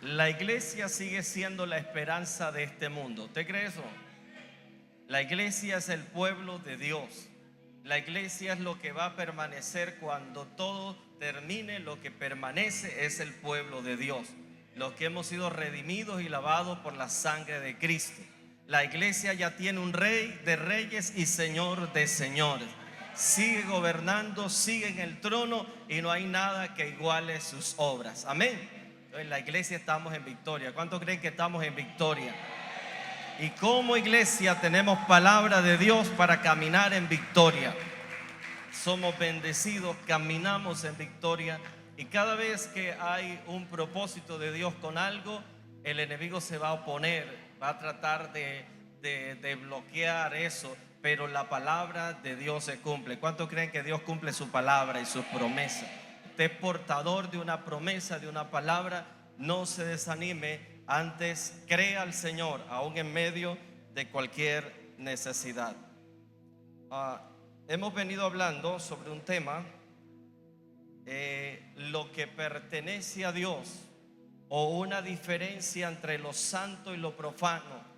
La iglesia sigue siendo la esperanza de este mundo. ¿Usted cree eso? La iglesia es el pueblo de Dios. La iglesia es lo que va a permanecer cuando todo termine. Lo que permanece es el pueblo de Dios, los que hemos sido redimidos y lavados por la sangre de Cristo. La iglesia ya tiene un rey de reyes y señor de señores. Sigue gobernando, sigue en el trono y no hay nada que iguale sus obras. Amén. En la iglesia estamos en victoria. ¿Cuántos creen que estamos en victoria? Y como iglesia tenemos palabra de Dios para caminar en victoria. Somos bendecidos, caminamos en victoria. Y cada vez que hay un propósito de Dios con algo, el enemigo se va a oponer, va a tratar de bloquear eso. Pero la palabra de Dios se cumple. ¿Cuántos creen que Dios cumple su palabra y sus promesas? Usted es portador de una promesa, de una palabra. No se desanime, antes crea al Señor, aún en medio de cualquier necesidad. Hemos venido hablando sobre un tema, lo que pertenece a Dios, o una diferencia entre lo santo y lo profano,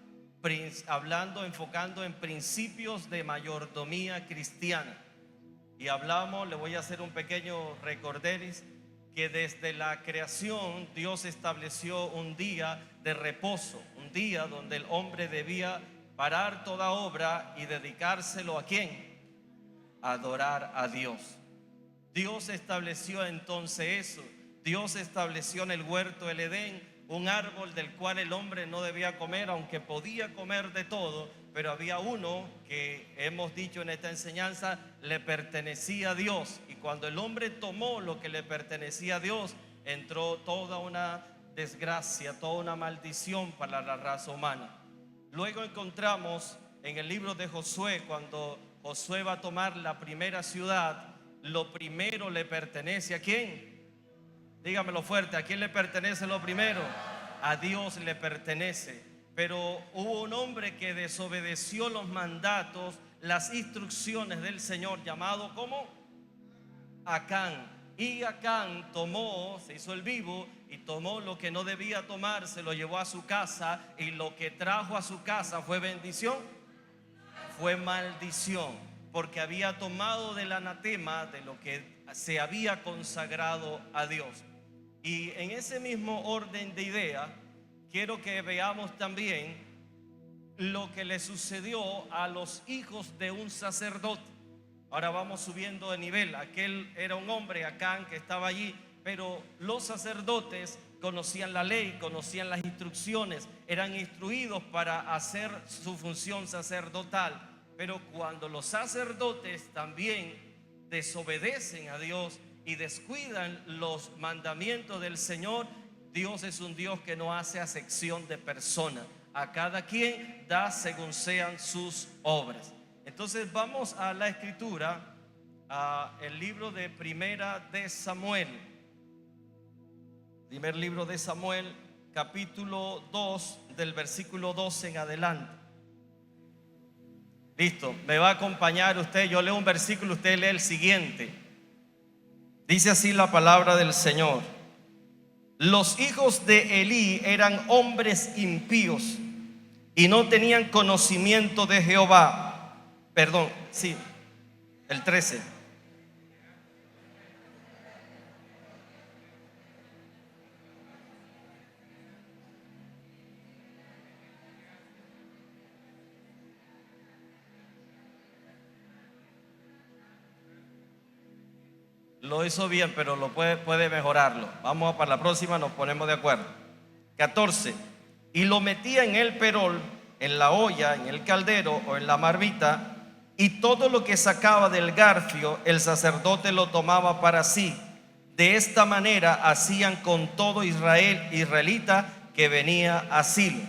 enfocando en principios de mayordomía cristiana. Y hablamos, le voy a hacer un pequeño recorderis, que desde la creación Dios estableció un día de reposo, un día donde el hombre debía parar toda obra y dedicárselo ¿a quién? A adorar a Dios. Dios estableció entonces eso. Dios estableció en el huerto del Edén un árbol del cual el hombre no debía comer, aunque podía comer de todo, pero había uno que hemos dicho en esta enseñanza le pertenecía a Dios. Y cuando el hombre tomó lo que le pertenecía a Dios, entró toda una desgracia, toda una maldición para la raza humana. Luego encontramos en el libro de Josué, cuando Josué va a tomar la primera ciudad, lo primero le pertenece ¿a quién? Dígamelo fuerte, ¿a quién le pertenece lo primero? A Dios le pertenece. Pero hubo un hombre que desobedeció los mandatos, las instrucciones del Señor, llamado ¿cómo? Acán. Y Acán se hizo el vivo y tomó lo que no debía tomar, se lo llevó a su casa, y lo que trajo a su casa fue bendición, fue maldición, porque había tomado del anatema, de lo que se había consagrado a Dios. Y en ese mismo orden de idea, quiero que veamos también lo que le sucedió a los hijos de un sacerdote. Ahora vamos subiendo de nivel. Aquel era un hombre, Acán, que estaba allí, pero los sacerdotes conocían la ley, conocían las instrucciones, eran instruidos para hacer su función sacerdotal. Pero cuando los sacerdotes también desobedecen a Dios y descuidan los mandamientos del Señor, Dios es un Dios que no hace acepción de personas. A cada quien da según sean sus obras. Entonces vamos a la escritura, a el libro de Primera de Samuel. Primer libro de Samuel, capítulo 2, del versículo 12 en adelante. Listo, me va a acompañar usted. Yo leo un versículo, usted lee el siguiente. Dice así la palabra del Señor: los hijos de Elí eran hombres impíos y no tenían conocimiento de Jehová. Perdón, sí, el 13. Lo hizo bien, pero puede mejorarlo. Vamos para la próxima, nos ponemos de acuerdo. 14. Y lo metía en el perol, en la olla, en el caldero o en la marmita, y todo lo que sacaba del garfio el sacerdote lo tomaba para sí. De esta manera hacían con todo israelita que venía a Silo.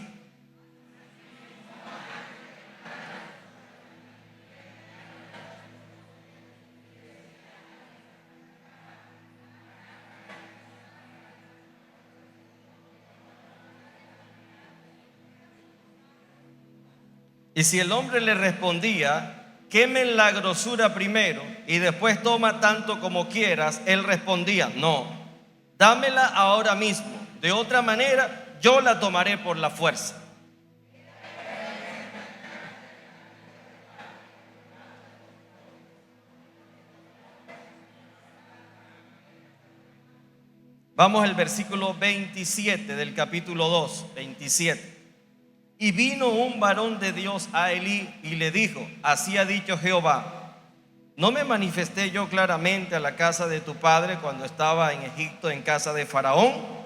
Y si el hombre le respondía: quemen la grosura primero y después toma tanto como quieras, él respondía: no, dámela ahora mismo. De otra manera, yo la tomaré por la fuerza. Vamos al versículo 27 del capítulo 2, 27. Y vino un varón de Dios a Elí y le dijo: así ha dicho Jehová, ¿no me manifesté yo claramente a la casa de tu padre cuando estaba en Egipto en casa de Faraón?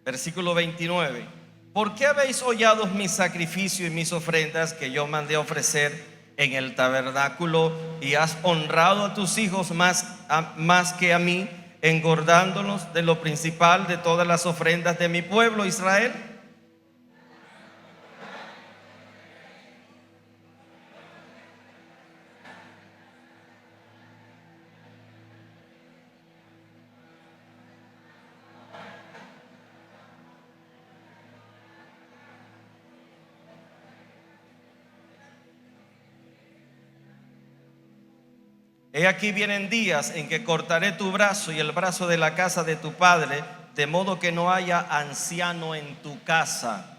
Versículo 29. ¿Por qué habéis hollado mis sacrificios y mis ofrendas que yo mandé a ofrecer en el tabernáculo, y has honrado a tus hijos más que a mí, engordándolos de lo principal de todas las ofrendas de mi pueblo Israel? He aquí vienen días en que cortaré tu brazo y el brazo de la casa de tu padre, de modo que no haya anciano en tu casa.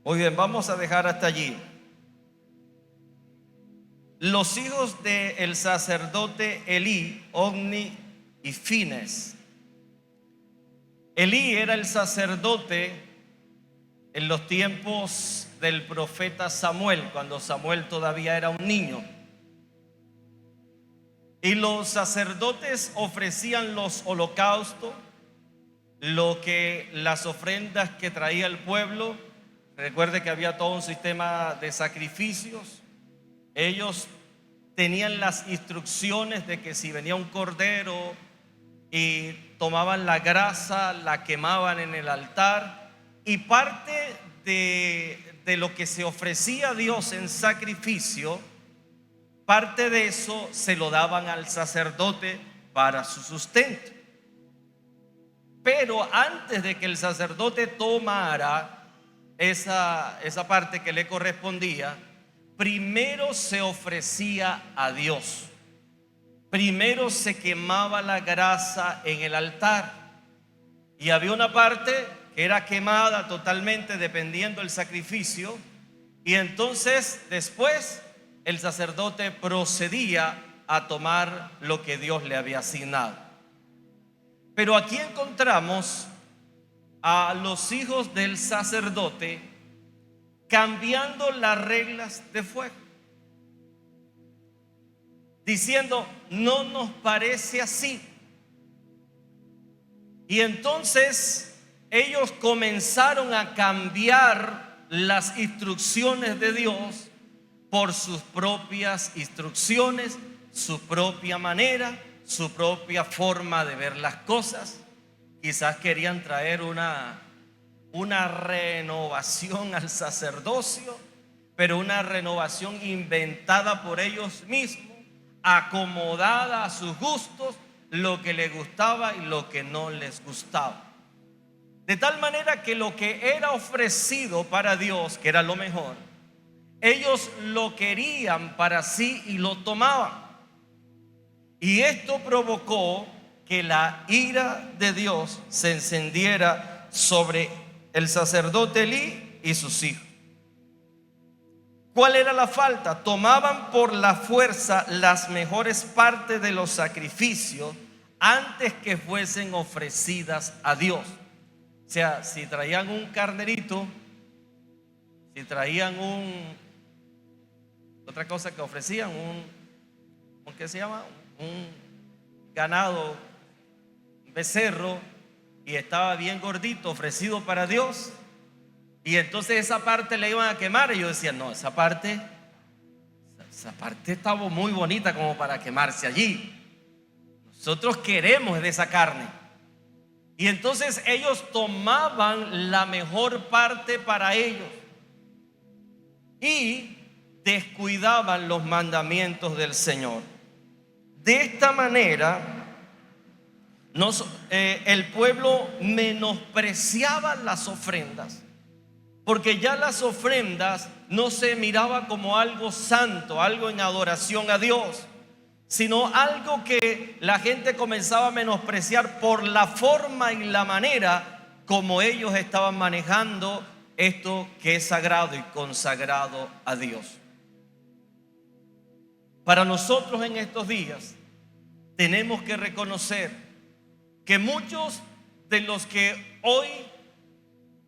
Muy bien, vamos a dejar hasta allí. Los hijos del sacerdote Elí, Ofni y Fines. Elí era el sacerdote en los tiempos del profeta Samuel, cuando Samuel todavía era un niño. Y los sacerdotes ofrecían los holocaustos, las ofrendas que traía el pueblo. Recuerde que había todo un sistema de sacrificios. Ellos tenían las instrucciones de que si venía un cordero y tomaban la grasa, la quemaban en el altar, y parte de lo que se ofrecía a Dios en sacrificio, parte de eso se lo daban al sacerdote para su sustento. Pero antes de que el sacerdote tomara esa parte que le correspondía, primero se ofrecía a Dios. Primero se quemaba la grasa en el altar, y había una parte que era quemada totalmente dependiendo del sacrificio, y entonces después el sacerdote procedía a tomar lo que Dios le había asignado. Pero aquí encontramos a los hijos del sacerdote cambiando las reglas de fuego, diciendo: no nos parece así. Y entonces ellos comenzaron a cambiar las instrucciones de Dios por sus propias instrucciones, su propia manera, su propia forma de ver las cosas. Quizás querían traer una renovación al sacerdocio, pero una renovación inventada por ellos mismos, acomodada a sus gustos, lo que les gustaba y lo que no les gustaba. De tal manera que lo que era ofrecido para Dios, que era lo mejor, ellos lo querían para sí y lo tomaban. Y esto provocó que la ira de Dios se encendiera sobre el sacerdote Elí y sus hijos. ¿Cuál era la falta? Tomaban por la fuerza las mejores partes de los sacrificios antes que fuesen ofrecidas a Dios. O sea, si traían un carnerito, si traían otra cosa que ofrecían, ¿qué se llama? Un ganado, un becerro, y estaba bien gordito, ofrecido para Dios, y entonces esa parte le iban a quemar, y yo decía: no, esa parte estaba muy bonita como para quemarse allí. Nosotros queremos de esa carne. Y entonces ellos tomaban la mejor parte para ellos y descuidaban los mandamientos del Señor. De esta manera, el pueblo menospreciaba las ofrendas, porque ya las ofrendas no se miraba como algo santo, algo en adoración a Dios, sino algo que la gente comenzaba a menospreciar por la forma y la manera como ellos estaban manejando esto que es sagrado y consagrado a Dios. Para nosotros en estos días tenemos que reconocer que muchos de los que hoy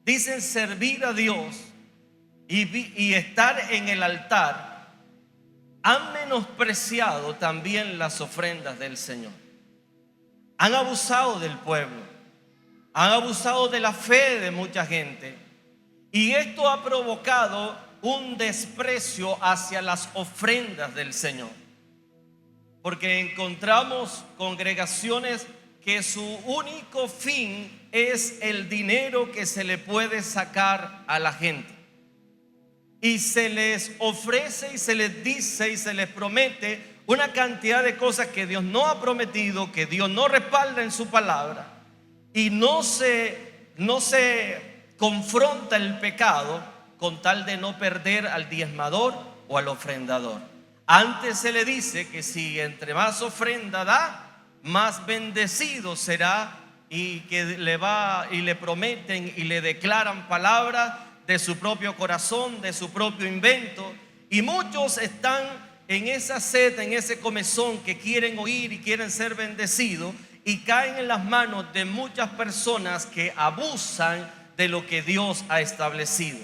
dicen servir a Dios y estar en el altar han menospreciado también las ofrendas del Señor. Han abusado del pueblo, han abusado de la fe de mucha gente, y esto ha provocado un desprecio hacia las ofrendas del Señor, porque encontramos congregaciones que su único fin es el dinero que se le puede sacar a la gente. Y se les ofrece y se les dice y se les promete una cantidad de cosas que Dios no ha prometido, que Dios no respalda en su palabra, y no se confronta el pecado con tal de no perder al diezmador o al ofrendador. Antes se le dice que si entre más ofrenda da, más bendecido será, y que le prometen y le declaran palabras de su propio corazón, de su propio invento. Y muchos están en esa sed, en ese comezón, que quieren oír y quieren ser bendecidos, y caen en las manos de muchas personas que abusan de lo que Dios ha establecido.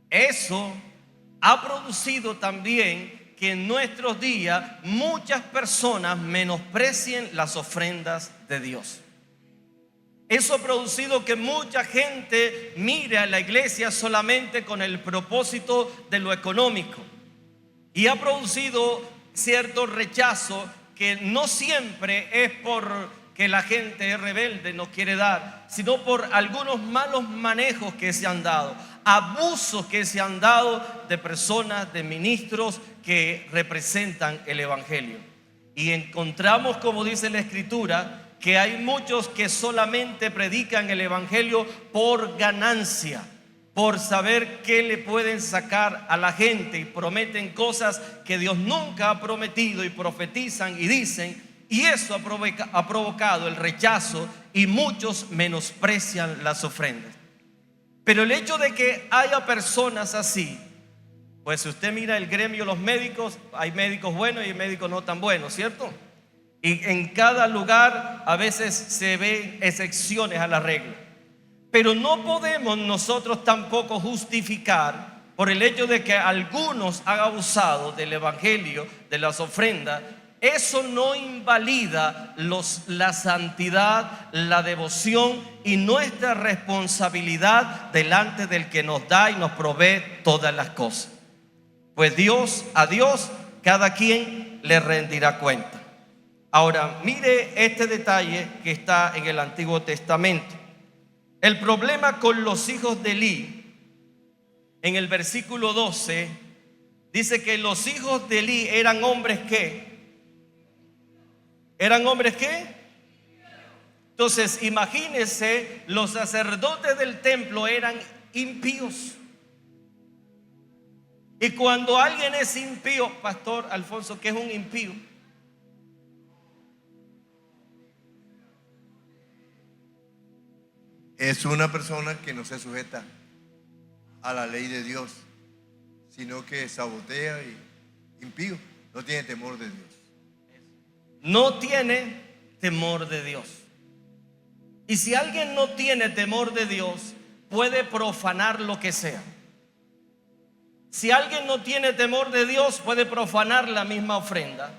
Eso ha producido también que en nuestros días muchas personas menosprecien las ofrendas de Dios. Eso ha producido que mucha gente mire a la iglesia solamente con el propósito de lo económico, y ha producido cierto rechazo que no siempre es porque la gente es rebelde, no quiere dar, sino por algunos malos manejos que se han dado, abusos que se han dado de personas, de ministros que representan el evangelio. Y encontramos, como dice la Escritura, que hay muchos que solamente predican el evangelio por ganancia, por saber qué le pueden sacar a la gente, y prometen cosas que Dios nunca ha prometido, y profetizan y dicen, y eso ha provocado el rechazo, y muchos menosprecian las ofrendas. Pero el hecho de que haya personas así, pues si usted mira el gremio de los médicos, hay médicos buenos y médicos no tan buenos, ¿cierto? Y en cada lugar a veces se ven excepciones a la regla. Pero no podemos nosotros tampoco justificar por el hecho de que algunos han abusado del evangelio, de las ofrendas. Eso no invalida la santidad, la devoción y nuestra responsabilidad delante del que nos da y nos provee todas las cosas. Pues a Dios cada quien le rendirá cuenta. Ahora, mire este detalle que está en el Antiguo Testamento. El problema con los hijos de Elí, en el versículo 12, dice que los hijos de Elí eran hombres ¿qué? ¿Eran hombres qué? Entonces, imagínense, los sacerdotes del templo eran impíos. Y cuando alguien es impío, Pastor Alfonso, ¿qué es un impío? Es una persona que no se sujeta a la ley de Dios, sino que sabotea y impío, no tiene temor de Dios. No tiene temor de Dios. Y si alguien no tiene temor de Dios, puede profanar lo que sea. Si alguien no tiene temor de Dios, puede profanar la misma ofrenda.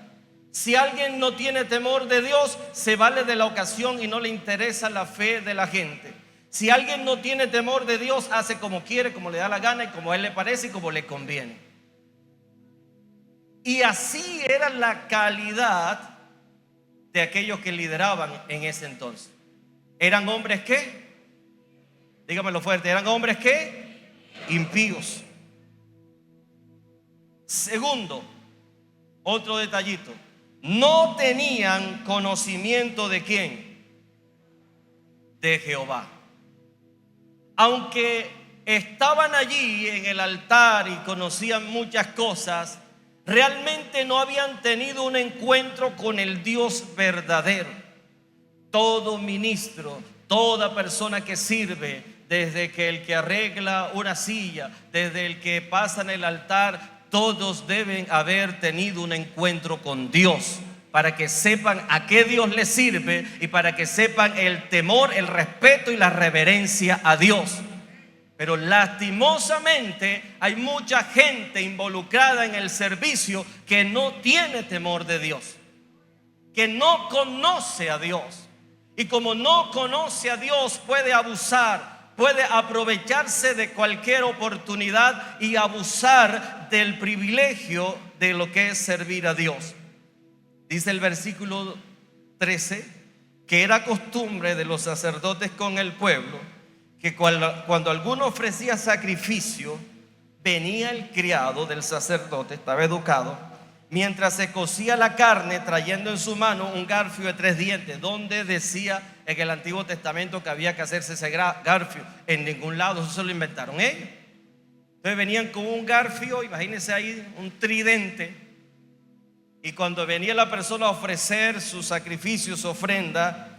Si alguien no tiene temor de Dios, se vale de la ocasión y no le interesa la fe de la gente. Si alguien no tiene temor de Dios, hace como quiere, como le da la gana y como a él le parece y como le conviene. Y así era la calidad de aquellos que lideraban en ese entonces. Eran hombres ¿qué? Dígamelo fuerte, eran hombres ¿qué? Impíos. Segundo, otro detallito, no tenían conocimiento de quién, de Jehová. Aunque estaban allí en el altar y conocían muchas cosas, realmente no habían tenido un encuentro con el Dios verdadero. Todo ministro, toda persona que sirve, desde que el que arregla una silla, desde el que pasa en el altar, todos deben haber tenido un encuentro con Dios, para que sepan a qué Dios les sirve y para que sepan el temor, el respeto y la reverencia a Dios. Pero lastimosamente hay mucha gente involucrada en el servicio que no tiene temor de Dios, que no conoce a Dios. Y como no conoce a Dios, puede abusar, puede aprovecharse de cualquier oportunidad y abusar del privilegio de lo que es servir a Dios. Dice el versículo 13 que era costumbre de los sacerdotes con el pueblo que cuando alguno ofrecía sacrificio, venía el criado del sacerdote, estaba educado, mientras se cocía la carne, trayendo en su mano un garfio de 3 dientes. Donde decía en el Antiguo Testamento que había que hacerse ese garfio? En ningún lado, eso se lo inventaron ellos. Entonces venían con un garfio, imagínense ahí, un tridente. Y cuando venía la persona a ofrecer su sacrificio, su ofrenda,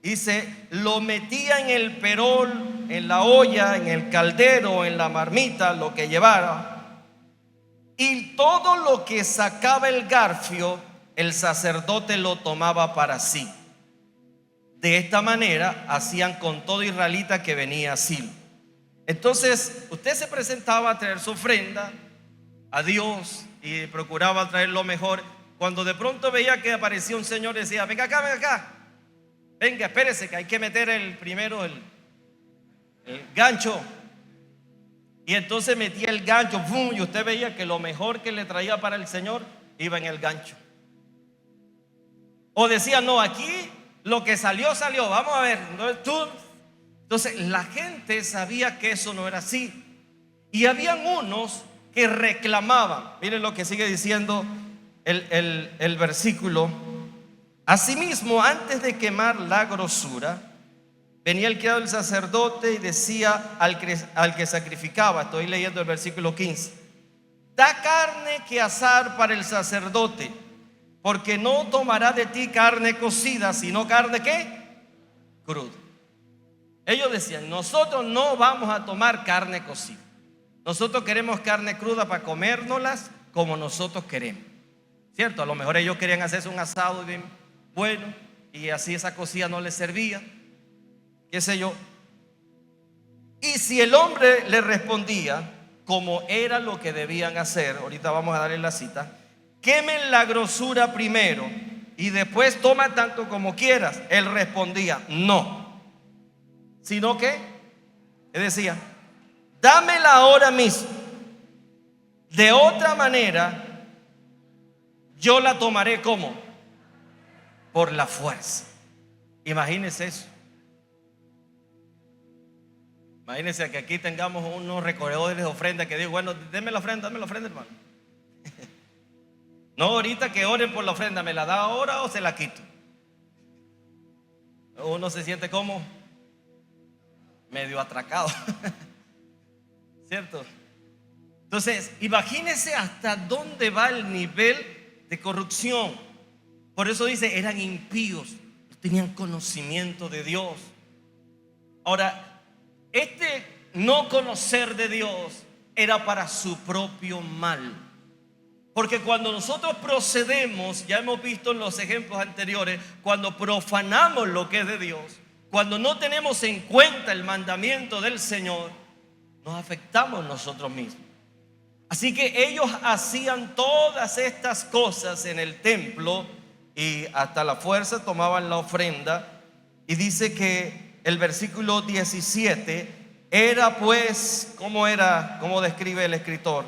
dice, lo metía en el perol, en la olla, en el caldero, en la marmita, lo que llevara. Y todo lo que sacaba el garfio, el sacerdote lo tomaba para sí. De esta manera hacían con todo israelita que venía a Silo. Entonces usted se presentaba a traer su ofrenda a Dios y procuraba traer lo mejor. Cuando de pronto veía que aparecía un señor, decía, venga acá, venga, espérese que hay que meter el gancho. Y entonces metía el gancho, ¡pum! Y usted veía que lo mejor que le traía para el Señor iba en el gancho. O decía, no, aquí lo que salió, vamos a ver. Entonces la gente sabía que eso no era así. Y habían unos que reclamaban. Miren lo que sigue diciendo el versículo. Asimismo, antes de quemar la grosura, venía el criado del sacerdote y decía al que sacrificaba, estoy leyendo el versículo 15, da carne que asar para el sacerdote, porque no tomará de ti carne cocida, sino carne ¿qué? Cruda. Ellos decían, nosotros no vamos a tomar carne cocida, nosotros queremos carne cruda para comérnoslas como nosotros queremos, ¿cierto? A lo mejor ellos querían hacerse un asado bien bueno y así esa cocida no les servía, qué sé yo. Y si el hombre le respondía como era lo que debían hacer, ahorita vamos a darle la cita, quemen la grosura primero y después toma tanto como quieras. Él respondía, no, sino que él decía, dámela ahora mismo, de otra manera yo la tomaré como por la fuerza. Imagínense eso. Imagínense que aquí tengamos unos recogedores de ofrenda que digan, bueno, denme la ofrenda, hermano. No, ahorita que oren por la ofrenda, ¿me la da ahora o se la quito? Uno se siente como medio atracado, ¿cierto? Entonces, imagínense hasta dónde va el nivel de corrupción. Por eso dice, eran impíos, no tenían conocimiento de Dios. Ahora, este no conocer de Dios era para su propio mal. Porque cuando nosotros procedemos, ya hemos visto en los ejemplos anteriores, cuando profanamos lo que es de Dios, cuando no tenemos en cuenta el mandamiento del Señor, nos afectamos nosotros mismos. Así que ellos hacían todas estas cosas en el templo y hasta la fuerza tomaban la ofrenda. Y dice que el versículo 17 era pues, ¿cómo era? ¿Cómo describe el escritor?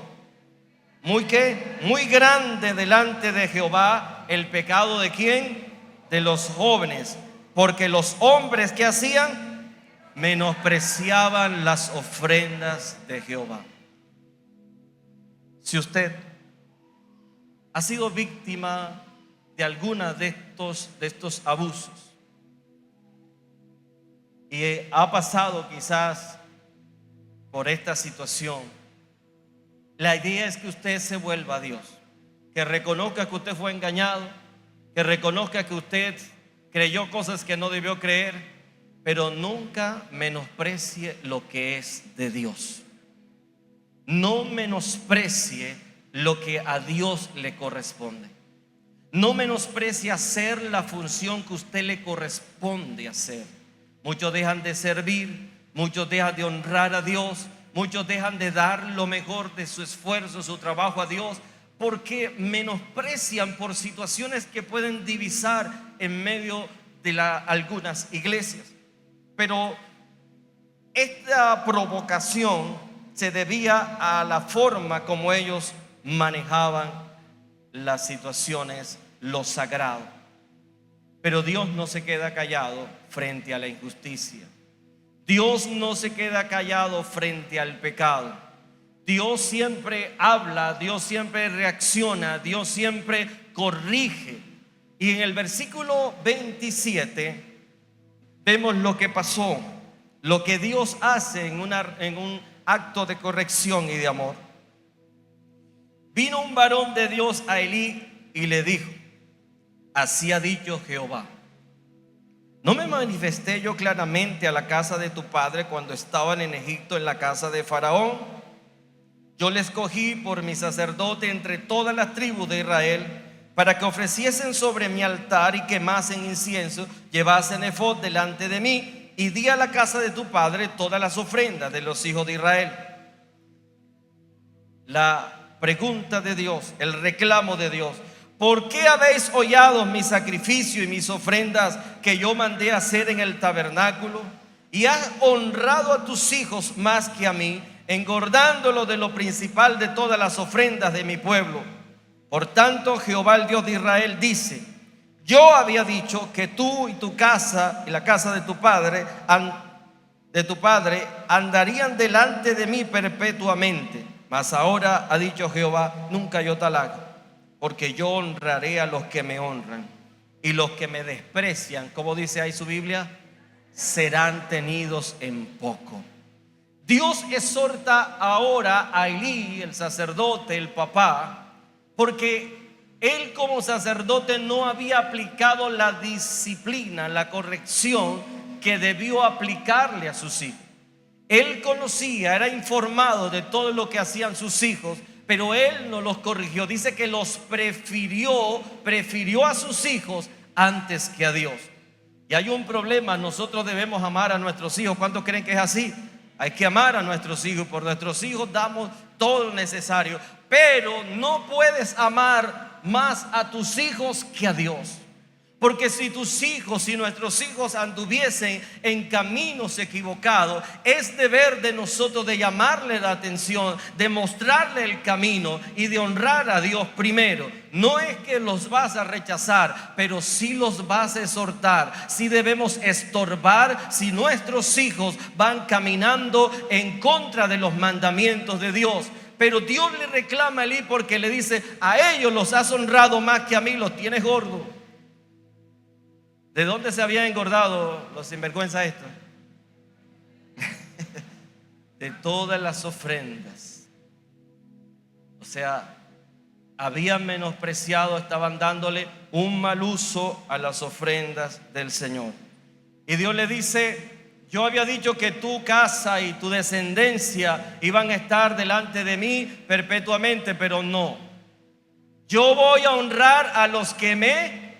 Muy grande delante de Jehová el pecado de ¿quién? De los jóvenes, porque los hombres que hacían menospreciaban las ofrendas de Jehová. Si usted ha sido víctima de alguna de estos abusos y ha pasado quizás por esta situación, la idea es que usted se vuelva a Dios, que reconozca que usted fue engañado, que reconozca que usted creyó cosas que no debió creer, pero nunca menosprecie lo que es de Dios. No menosprecie lo que a Dios le corresponde. No menosprecie hacer la función que a usted le corresponde hacer. Muchos dejan de servir, muchos dejan de honrar a Dios, muchos dejan de dar lo mejor de su esfuerzo, su trabajo a Dios, porque menosprecian por situaciones que pueden divisar en medio de algunas iglesias. Pero esta provocación se debía a la forma como ellos manejaban las situaciones, lo sagrado. Pero Dios no se queda callado frente a la injusticia. Dios no se queda callado frente al pecado. Dios siempre habla, Dios siempre reacciona, Dios siempre corrige. Y en el versículo 27 vemos lo que pasó, lo que Dios hace en un acto de corrección y de amor. Vino un varón de Dios a Elí y le dijo: así ha dicho Jehová, ¿no me manifesté yo claramente a la casa de tu padre cuando estaban en Egipto en la casa de Faraón? Yo le escogí por mi sacerdote entre todas las tribus de Israel, para que ofreciesen sobre mi altar y quemasen incienso, llevasen efod delante de mí, y di a la casa de tu padre todas las ofrendas de los hijos de Israel. La pregunta de Dios, el reclamo de Dios: ¿por qué habéis hollado mi sacrificio y mis ofrendas que yo mandé hacer en el tabernáculo? Y has honrado a tus hijos más que a mí, engordándolo de lo principal de todas las ofrendas de mi pueblo. Por tanto, Jehová, el Dios de Israel, dice: yo había dicho que tú y tu casa y la casa de tu padre andarían delante de mí perpetuamente. Mas ahora ha dicho Jehová: nunca yo tal haga, porque yo honraré a los que me honran, y los que me desprecian, como dice ahí su Biblia, serán tenidos en poco. Dios exhorta ahora a Elí, el sacerdote, el papá, porque él como sacerdote no había aplicado la disciplina, la corrección que debió aplicarle a sus hijos. Él conocía, era informado de todo lo que hacían sus hijos, pero él no los corrigió. Dice que los prefirió a sus hijos antes que a Dios. Y hay un problema: nosotros debemos amar a nuestros hijos. ¿Cuántos creen que es así? Hay que amar a nuestros hijos. Por nuestros hijos damos todo lo necesario, pero no puedes amar más a tus hijos que a Dios. Porque si tus hijos, si nuestros hijos anduviesen en caminos equivocados, es deber de nosotros de llamarle la atención, de mostrarle el camino y de honrar a Dios primero. No es que los vas a rechazar, pero sí los vas a exhortar. Sí debemos estorbar si nuestros hijos van caminando en contra de los mandamientos de Dios. Pero Dios le reclama a Elí porque le dice: a ellos los has honrado más que a mí, los tienes gordos. ¿De dónde se habían engordado los sinvergüenza estos? De todas las ofrendas. O sea, habían menospreciado, estaban dándole un mal uso a las ofrendas del Señor. Y Dios le dice: yo había dicho que tu casa y tu descendencia iban a estar delante de mí perpetuamente, pero no. Yo voy a honrar a los que me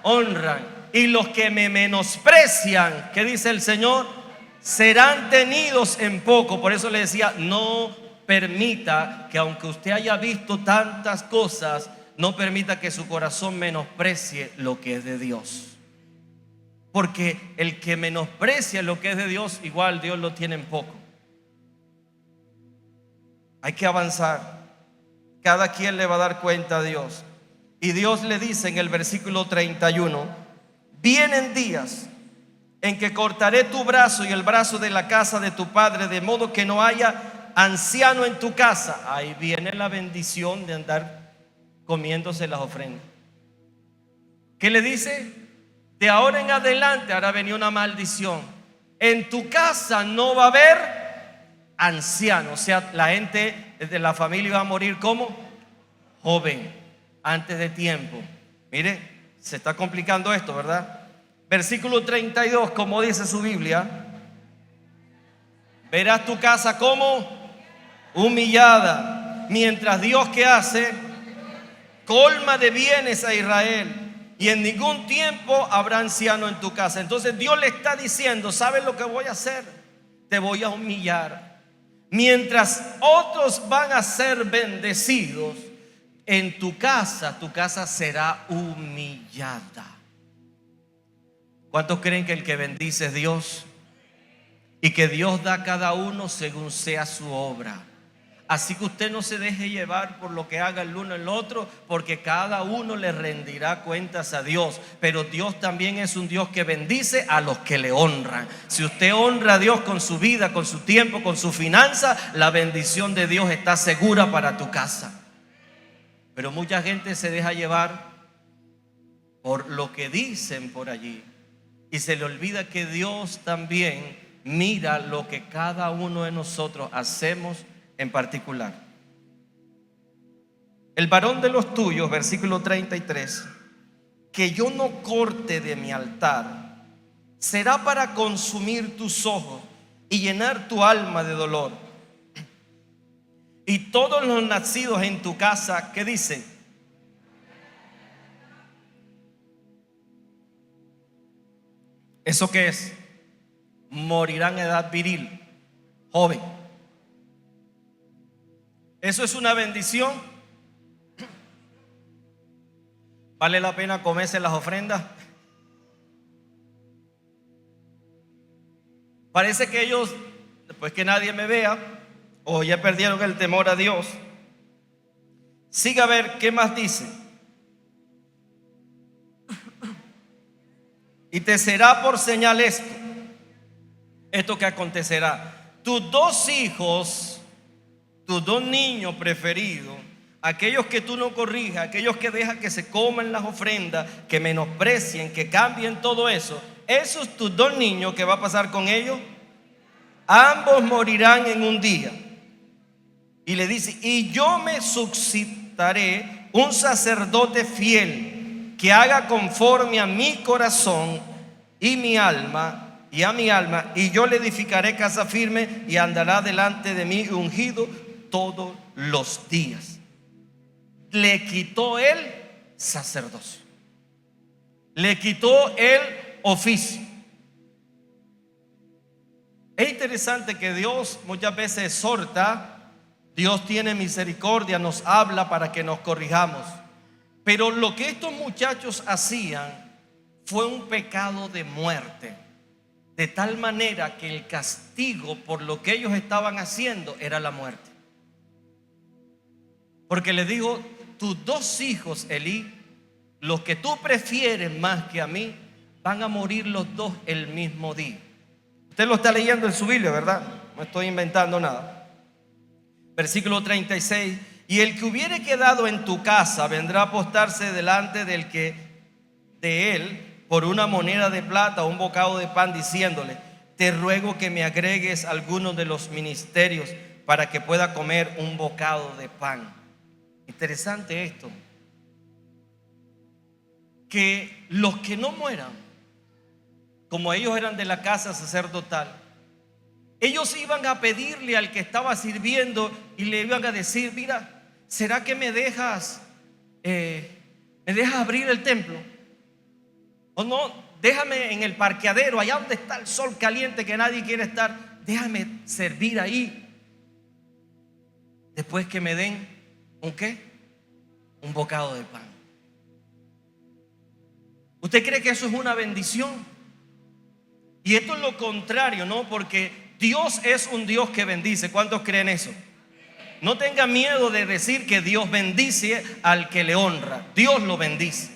honran, y los que me menosprecian, ¿qué dice el Señor? Serán tenidos en poco. Por eso le decía: no permita que, aunque usted haya visto tantas cosas, no permita que su corazón menosprecie lo que es de Dios. Porque el que menosprecia lo que es de Dios, igual Dios lo tiene en poco. Hay que avanzar. Cada quien le va a dar cuenta a Dios. Y Dios le dice en el versículo 31: vienen días en que cortaré tu brazo y el brazo de la casa de tu padre, de modo que no haya anciano en tu casa. Ahí viene la bendición de andar comiéndose las ofrendas. ¿Qué le dice? De ahora en adelante, ahora venía una maldición. En tu casa no va a haber anciano. O sea, la gente de la familia va a morir como joven, antes de tiempo. Mire, se está complicando esto, ¿verdad? Versículo 32, como dice su Biblia: verás tu casa como humillada, mientras Dios, ¿qué hace? Colma de bienes a Israel, y en ningún tiempo habrá anciano en tu casa. Entonces Dios le está diciendo: ¿sabes lo que voy a hacer? Te voy a humillar. Mientras otros van a ser bendecidos, en tu casa será humillada. ¿Cuántos creen que el que bendice es Dios? Y que Dios da a cada uno según sea su obra. Así que usted no se deje llevar por lo que haga el uno el otro, porque cada uno le rendirá cuentas a Dios. Pero Dios también es un Dios que bendice a los que le honran. Si usted honra a Dios con su vida, con su tiempo, con su finanza, la bendición de Dios está segura para tu casa. Pero mucha gente se deja llevar por lo que dicen por allí, y se le olvida que Dios también mira lo que cada uno de nosotros hacemos en particular. El varón de los tuyos, versículo 33, que yo no corte de mi altar, será para consumir tus ojos y llenar tu alma de dolor. Y todos los nacidos en tu casa, ¿qué dice? ¿Eso qué es? Morirán a edad viril, joven. ¿Eso es una bendición? ¿Vale la pena comerse las ofrendas? Parece que ellos, después que nadie me vea, o ya perdieron el temor a Dios. Siga a ver qué más dice. Y te será por señal esto que acontecerá: tus dos hijos, tus dos niños preferidos, aquellos que tú no corrijas, aquellos que dejan que se coman las ofrendas, que menosprecien, que cambien todo eso, esos tus dos niños, ¿qué va a pasar con ellos? Ambos morirán en un día. Y le dice: y yo me suscitaré un sacerdote fiel, que haga conforme a mi corazón y mi alma, y a mi alma, y yo le edificaré casa firme, y andará delante de mí ungido todos los días. Le quitó el sacerdocio, le quitó el oficio. Es interesante que Dios muchas veces exhorta, Dios tiene misericordia, nos habla para que nos corrijamos. Pero lo que estos muchachos hacían fue un pecado de muerte, de tal manera que el castigo por lo que ellos estaban haciendo era la muerte. Porque le digo: tus dos hijos, Elí, los que tú prefieres más que a mí, van a morir los dos el mismo día. Usted lo está leyendo en su Biblia, ¿verdad? No estoy inventando nada. Versículo 36: y el que hubiere quedado en tu casa vendrá a apostarse delante del que de él por una moneda de plata o un bocado de pan, diciéndole: te ruego que me agregues algunos de los ministerios para que pueda comer un bocado de pan. Interesante esto, que los que no mueran, como ellos eran de la casa sacerdotal, ellos iban a pedirle al que estaba sirviendo y le iban a decir: mira, ¿será que me dejas abrir el templo? O no, déjame en el parqueadero, allá donde está el sol caliente que nadie quiere estar, déjame servir ahí. Después que me den ¿un qué? Un bocado de pan. ¿Usted cree que eso es una bendición? Y esto es lo contrario, ¿no? Porque Dios es un Dios que bendice. ¿Cuántos creen eso? No tenga miedo de decir que Dios bendice al que le honra. Dios lo bendice.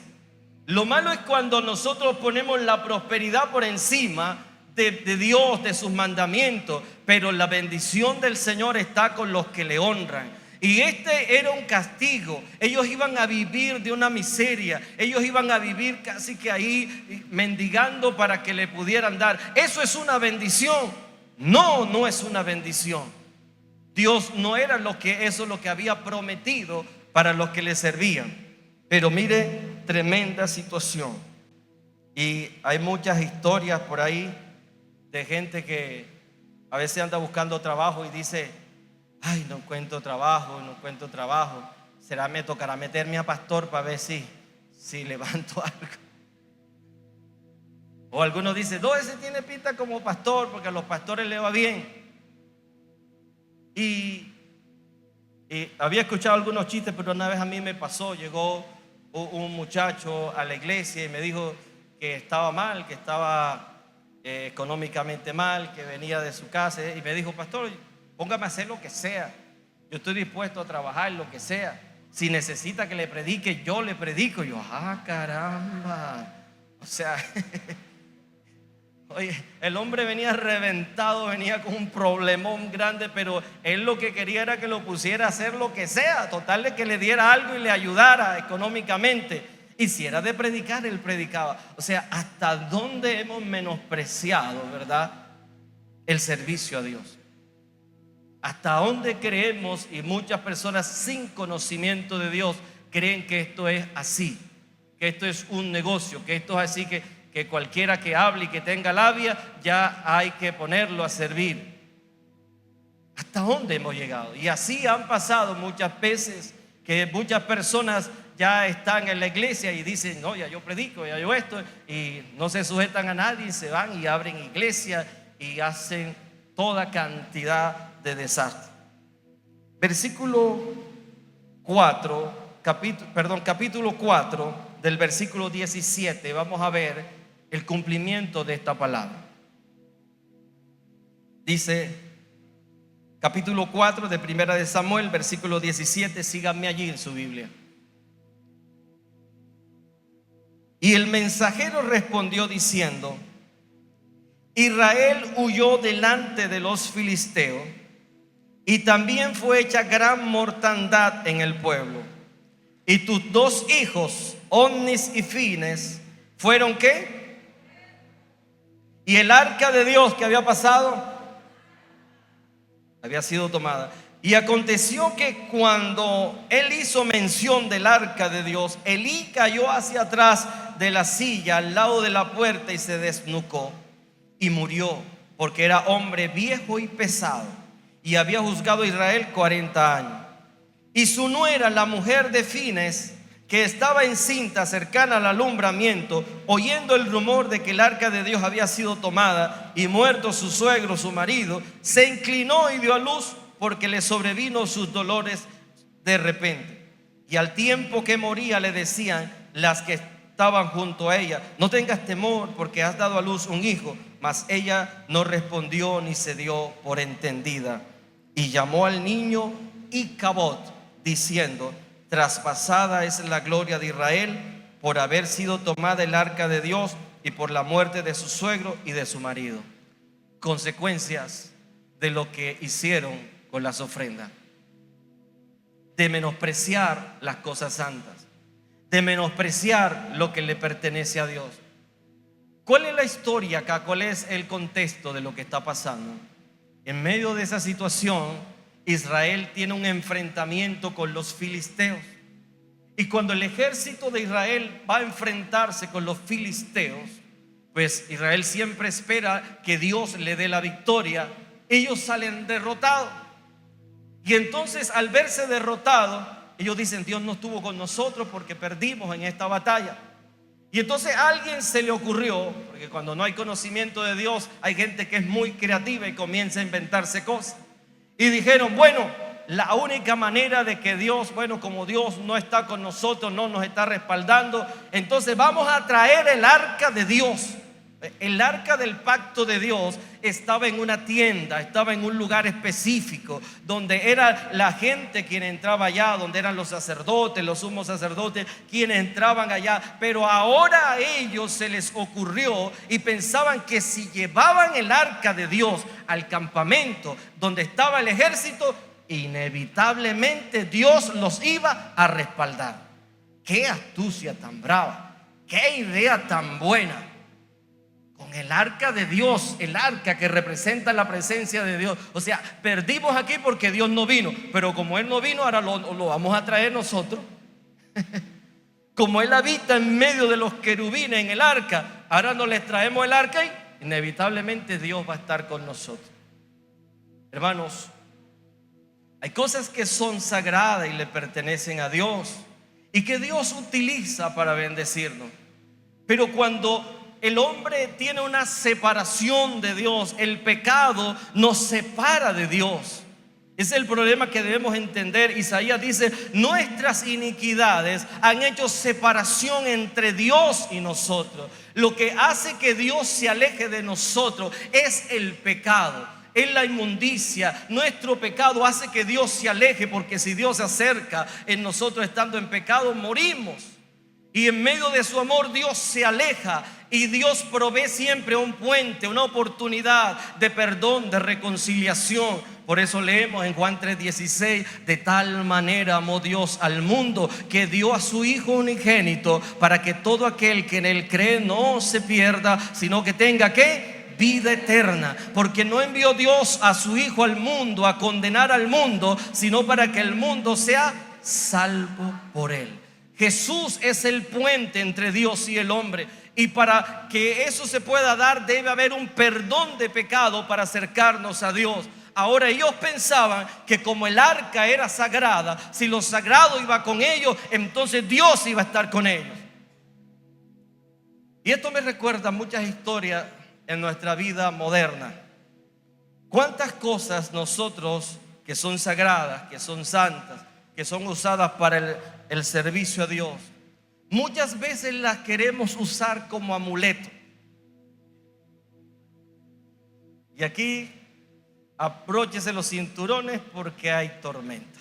Lo malo es cuando nosotros ponemos la prosperidad por encima de Dios, de sus mandamientos, pero la bendición del Señor está con los que le honran. Y este era un castigo. Ellos iban a vivir de una miseria. Ellos iban a vivir casi que ahí mendigando para que le pudieran dar. ¿Eso es una bendición? No, no es una bendición. Dios no era eso lo que había prometido para los que le servían. Pero mire, tremenda situación. Y hay muchas historias por ahí de gente que a veces anda buscando trabajo y dice: ay, no encuentro trabajo, no encuentro trabajo. Me tocará meterme a pastor para ver si levanto algo. O algunos dicen: no, ese tiene pinta como pastor porque a los pastores le va bien. Y había escuchado algunos chistes, pero una vez a mí me pasó. Llegó un muchacho a la iglesia y me dijo que estaba mal, que estaba económicamente mal, que venía de su casa, y me dijo: pastor, póngame a hacer lo que sea, yo estoy dispuesto a trabajar lo que sea. Si necesita que le predique, yo le predico. Yo, caramba. O sea, oye, el hombre venía reventado, venía con un problemón grande, pero él lo que quería era que lo pusiera a hacer lo que sea, total de que le diera algo y le ayudara económicamente. Y si era de predicar, él predicaba. O sea, hasta dónde hemos menospreciado, ¿verdad?, el servicio a Dios. Hasta dónde creemos, y muchas personas sin conocimiento de Dios creen que esto es así, que esto es un negocio, que esto es así, que cualquiera que hable y que tenga labia ya hay que ponerlo a servir. ¿Hasta dónde hemos llegado? Y así han pasado muchas veces, que muchas personas ya están en la iglesia y dicen: no, ya yo predico, ya yo esto, y no se sujetan a nadie, y se van y abren iglesias y hacen toda cantidad de desastre. Versículo 4, capítulo 4 del versículo 17, vamos a ver el cumplimiento de esta palabra. Dice, capítulo 4 de Primera de Samuel, versículo 17, síganme allí en su Biblia. Y el mensajero respondió diciendo: Israel huyó delante de los filisteos, y también fue hecha gran mortandad en el pueblo. Y tus dos hijos, Onnis y Fines, fueron ¿qué? Y el arca de Dios que había pasado había sido tomada. Y aconteció que cuando él hizo mención del arca de Dios, Elí cayó hacia atrás de la silla al lado de la puerta y se desnucó y murió, porque era hombre viejo y pesado, y había juzgado a Israel 40 años. Y su nuera, la mujer de Fines, que estaba encinta cercana al alumbramiento, oyendo el rumor de que el arca de Dios había sido tomada y muerto su suegro, su marido, se inclinó y dio a luz, porque le sobrevino sus dolores de repente. Y al tiempo que moría le decían las que estaban junto a ella: no tengas temor, porque has dado a luz un hijo. Mas ella no respondió ni se dio por entendida. Y llamó al niño Icabod, diciendo: traspasada es la gloria de Israel por haber sido tomada el arca de Dios y por la muerte de su suegro y de su marido. Consecuencias de lo que hicieron con las ofrendas, de menospreciar las cosas santas, de menospreciar lo que le pertenece a Dios. ¿Cuál es la historia acá? ¿Cuál es el contexto de lo que está pasando? En medio de esa situación, Israel tiene un enfrentamiento con los filisteos. Y cuando el ejército de Israel va a enfrentarse con los filisteos, pues Israel siempre espera que Dios le dé la victoria. Ellos salen derrotados. Y entonces, al verse derrotados, ellos dicen: Dios no estuvo con nosotros porque perdimos en esta batalla. Y entonces a alguien se le ocurrió, porque cuando no hay conocimiento de Dios, hay gente que es muy creativa y comienza a inventarse cosas. Y dijeron: bueno, la única manera de que Dios, bueno, como Dios no está con nosotros, no nos está respaldando, entonces vamos a traer el arca de Dios, El arca del pacto de Dios estaba en una tienda, estaba en un lugar específico, donde era la gente quien entraba allá, donde eran los sacerdotes, los sumos sacerdotes, quienes entraban allá. Pero ahora a ellos se les ocurrió y pensaban que si llevaban el arca de Dios al campamento donde estaba el ejército, inevitablemente Dios los iba a respaldar. Qué astucia tan brava, qué idea tan buena. Con el arca de Dios, el arca que representa la presencia de Dios. O sea, perdimos aquí porque Dios no vino, pero como Él no vino, ahora lo vamos a traer nosotros. Como Él habita en medio de los querubines en el arca, ahora nos les traemos el arca y inevitablemente Dios va a estar con nosotros. Hermanos, hay cosas que son sagradas y le pertenecen a Dios y que Dios utiliza para bendecirnos. Pero cuando el hombre tiene una separación de Dios, el pecado nos separa de Dios. Ese es el problema que debemos entender. Isaías dice: nuestras iniquidades han hecho separación entre Dios y nosotros. Lo que hace que Dios se aleje de nosotros es el pecado, es la inmundicia. Nuestro pecado hace que Dios se aleje, porque si Dios se acerca en nosotros estando en pecado, morimos. Y en medio de su amor Dios se aleja, y Dios provee siempre un puente, una oportunidad de perdón, de reconciliación. Por eso leemos en Juan 3:16: de tal manera amó Dios al mundo que dio a su Hijo unigénito, para que todo aquel que en Él cree no se pierda, sino que tenga ¿qué? Vida eterna. Porque no envió Dios a su Hijo al mundo a condenar al mundo, sino para que el mundo sea salvo por Él. Jesús es el puente entre Dios y el hombre, y para que eso se pueda dar debe haber un perdón de pecado para acercarnos a Dios. Ahora ellos pensaban que como el arca era sagrada, si lo sagrado iba con ellos, entonces Dios iba a estar con ellos. Y esto me recuerda muchas historias en nuestra vida moderna. ¿Cuántas cosas nosotros que son sagradas, que son santas, que son usadas para el servicio a Dios, muchas veces las queremos usar como amuleto? Y aquí abróchese los cinturones porque hay tormenta.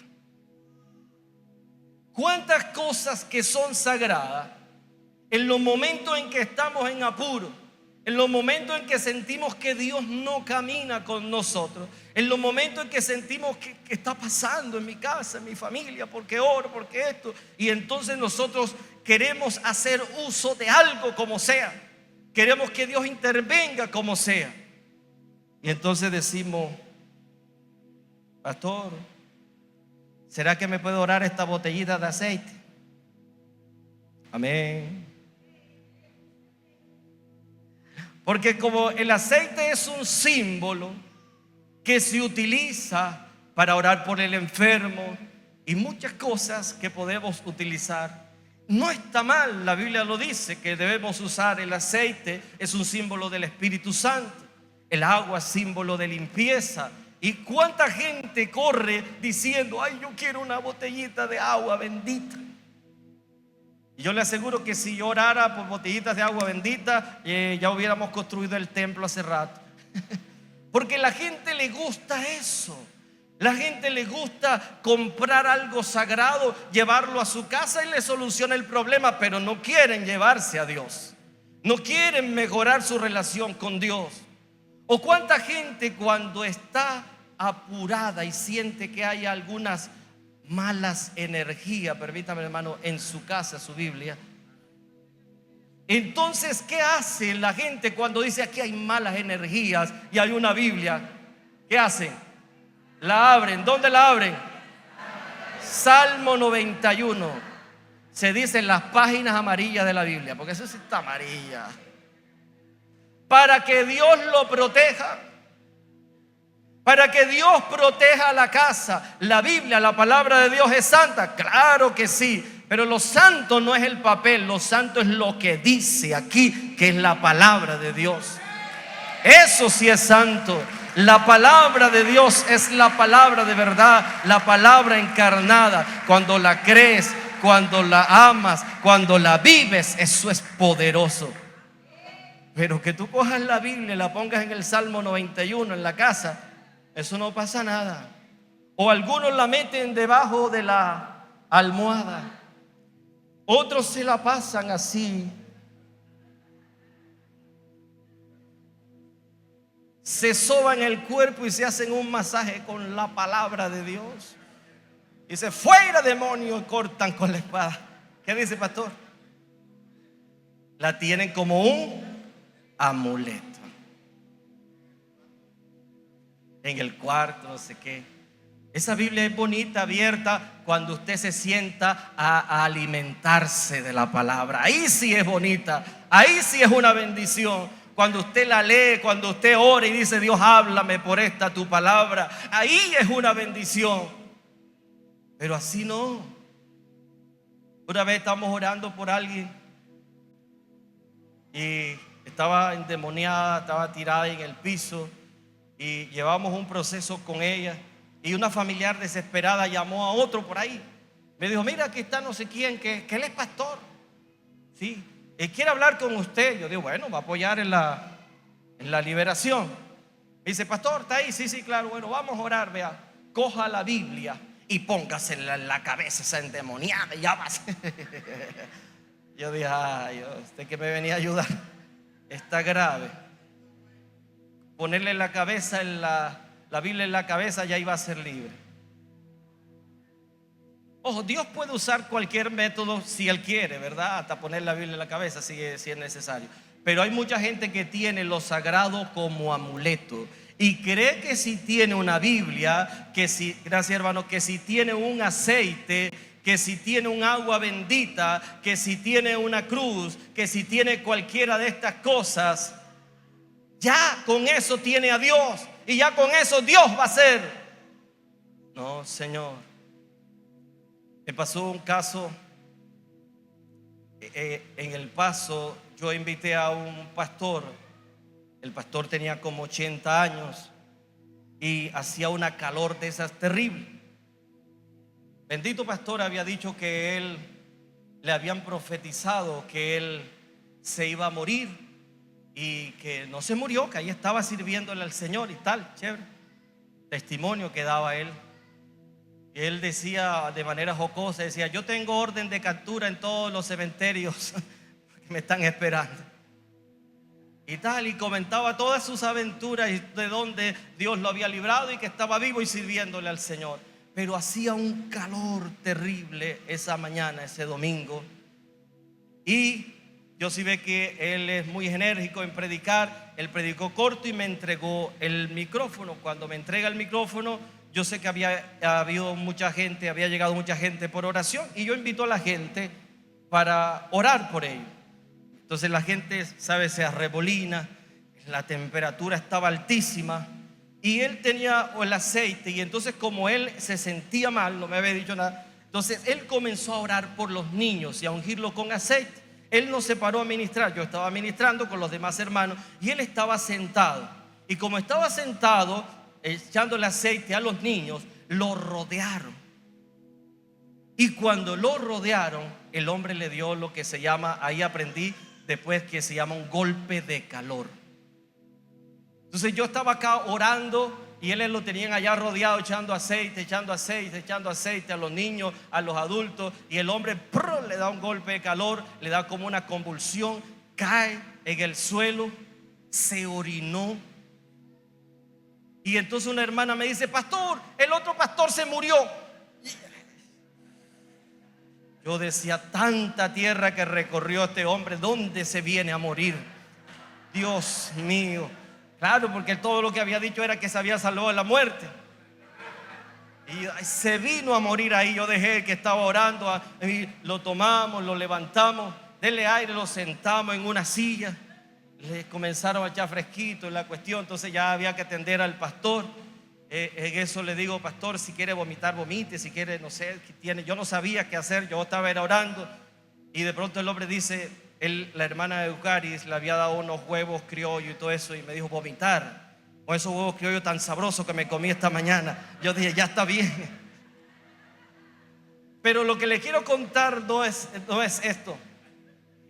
¿Cuántas cosas que son sagradas, en los momentos en que estamos en apuro, en los momentos en que sentimos que Dios no camina con nosotros, en los momentos en que sentimos que está pasando en mi casa, en mi familia, porque oro, porque esto, y entonces nosotros queremos hacer uso de algo como sea, queremos que Dios intervenga como sea, y entonces decimos: pastor, ¿será que me puede orar esta botellita de aceite? Amén. Porque como el aceite es un símbolo que se utiliza para orar por el enfermo y muchas cosas que podemos utilizar, no está mal. La Biblia lo dice, que debemos usar el aceite, es un símbolo del Espíritu Santo. El agua es símbolo de limpieza. Y cuánta gente corre diciendo: ay, yo quiero una botellita de agua bendita. Y yo le aseguro que si yo orara por botellitas de agua bendita, ya hubiéramos construido el templo hace rato. Porque la gente le gusta eso. La gente le gusta comprar algo sagrado, llevarlo a su casa y le soluciona el problema, pero no quieren llevarse a Dios. No quieren mejorar su relación con Dios. O cuánta gente cuando está apurada y siente que hay algunas malas energías, permítame hermano, en su casa, su Biblia. Entonces, ¿qué hace la gente cuando dice aquí hay malas energías y hay una Biblia? ¿Qué hacen? La abren. ¿Dónde la abren? Salmo 91. Se dice en las páginas amarillas de la Biblia, porque eso sí está amarilla. Para que Dios lo proteja, para que Dios proteja la casa. La Biblia, la palabra de Dios es santa, claro que sí, pero lo santo no es el papel, lo santo es lo que dice aquí, que es la palabra de Dios. Eso sí es santo. La palabra de Dios es la palabra de verdad, la palabra encarnada. Cuando la crees, cuando la amas, cuando la vives, eso es poderoso. Pero que tú cojas la Biblia y la pongas en el Salmo 91 en la casa, eso no pasa nada. O algunos la meten debajo de la almohada, otros se la pasan así. Se soban el cuerpo y se hacen un masaje con la palabra de Dios. Dice, fuera demonio, y cortan con la espada. ¿Qué dice, pastor? La tienen como un amuleto en el cuarto, no sé qué. Esa Biblia es bonita, abierta, cuando usted se sienta a alimentarse de la palabra. Ahí sí es bonita, ahí sí es una bendición. Cuando usted la lee, cuando usted ora y dice, Dios, háblame por esta tu palabra, ahí es una bendición. Pero así no. Una vez estábamos orando por alguien y estaba endemoniada, estaba tirada en el piso, y llevamos un proceso con ella. Y una familiar desesperada llamó a otro por ahí. Me dijo, mira, aquí está no sé quién, que él es pastor. Sí, él quiere hablar con usted. Yo digo, bueno, va a apoyar en la liberación. Me dice, pastor, ¿está ahí? Sí, sí, claro. Bueno, vamos a orar, vea. Coja la Biblia y póngasela en la cabeza esa endemoniada y ya va. Yo dije, ay, usted que me venía a ayudar está grave. Ponerle en la cabeza la Biblia en la cabeza, ya iba a ser libre. Ojo, Dios puede usar cualquier método si Él quiere, ¿verdad? Hasta poner la Biblia en la cabeza si es necesario. Pero hay mucha gente que tiene lo sagrado como amuleto y cree que si tiene una Biblia, que si, gracias hermano, que si tiene un aceite, que si tiene un agua bendita, que si tiene una cruz, que si tiene cualquiera de estas cosas, ya con eso tiene a Dios y ya con eso Dios va a hacer. No, Señor. Me pasó un caso en El Paso. Yo invité a un pastor. El pastor tenía como 80 años y hacía una calor de esas terrible. Bendito pastor había dicho que él le habían profetizado que él se iba a morir y que no se murió, que ahí estaba sirviéndole al Señor y tal, chévere. Testimonio que daba él. Y él decía de manera jocosa, decía, yo tengo orden de captura en todos los cementerios que me están esperando. Y tal, y comentaba todas sus aventuras y de dónde Dios lo había librado y que estaba vivo y sirviéndole al Señor. Pero hacía un calor terrible esa mañana, ese domingo. Y yo sí ve que él es muy enérgico en predicar. Él predicó corto y me entregó el micrófono. Cuando me entrega el micrófono, yo sé que había habido mucha gente, había llegado mucha gente por oración, y yo invito a la gente para orar por ellos. Entonces la gente, sabe, se arrebolina, la temperatura estaba altísima y él tenía el aceite, y entonces como él se sentía mal, no me había dicho nada, entonces él comenzó a orar por los niños y a ungirlo con aceite. Él no se paró a ministrar, yo estaba ministrando con los demás hermanos y él estaba sentado, y como estaba sentado echándole aceite a los niños, lo rodearon. Y cuando lo rodearon, el hombre le dio lo que se llama, ahí aprendí después, que se llama un golpe de calor. Entonces yo estaba acá orando y él lo tenían allá rodeado, echando aceite a los niños, a los adultos, y el hombre le da un golpe de calor, le da como una convulsión, cae en el suelo, se orinó. Y entonces una hermana me dice, pastor, el otro pastor se murió. Yo decía, tanta tierra que recorrió este hombre, ¿dónde se viene a morir? Dios mío. Claro, porque todo lo que había dicho era que se había salvado de la muerte. Y se vino a morir ahí. Yo dejé que estaba orando, y lo tomamos, lo levantamos, denle aire, lo sentamos en una silla. Le comenzaron a echar fresquito en la cuestión. Entonces ya había que atender al pastor. En eso le digo, pastor, si quiere vomitar, vomite. Si quiere, no sé, qué tiene. Yo no sabía qué hacer, yo estaba orando. Y de pronto el hombre dice, la hermana de Eucaris le había dado unos huevos criollos y todo eso, y me dijo, vomitar con esos huevos criollos tan sabrosos que me comí esta mañana. Yo dije, ya está bien. Pero lo que le quiero contar no es esto.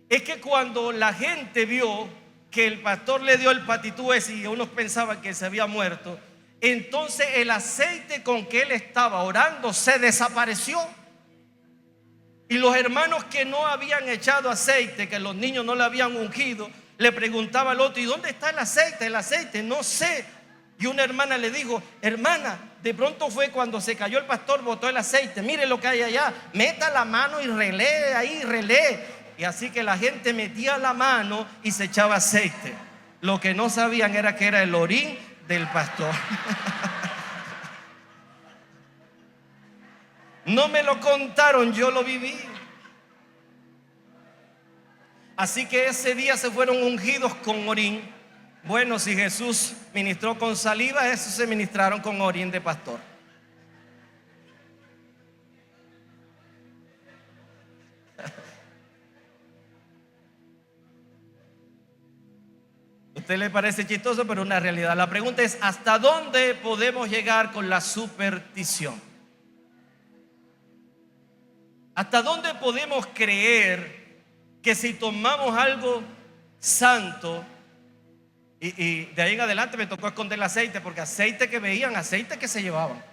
Es que cuando la gente vio que el pastor le dio el patitú ese y unos pensaban que se había muerto, entonces el aceite con que él estaba orando se desapareció. Y los hermanos que no habían echado aceite, que los niños no le habían ungido, le preguntaba al otro: ¿y dónde está el aceite? El aceite, no sé. Y una hermana le dijo: hermana, de pronto fue cuando se cayó el pastor, botó el aceite, mire lo que hay allá, meta la mano y relee ahí, relee. Y así que la gente metía la mano y se echaba aceite. Lo que no sabían era que era el orín del pastor. No me lo contaron, yo lo viví. Así que ese día se fueron ungidos con orín. Bueno, si Jesús ministró con saliva, esos se ministraron con orín de pastor. ¿A usted le parece chistoso? Pero una realidad. La pregunta es: ¿hasta dónde podemos llegar con la superstición? ¿Hasta dónde podemos creer que si tomamos algo santo, y de ahí en adelante me tocó esconder el aceite, porque aceite que veían, aceite que se llevaban,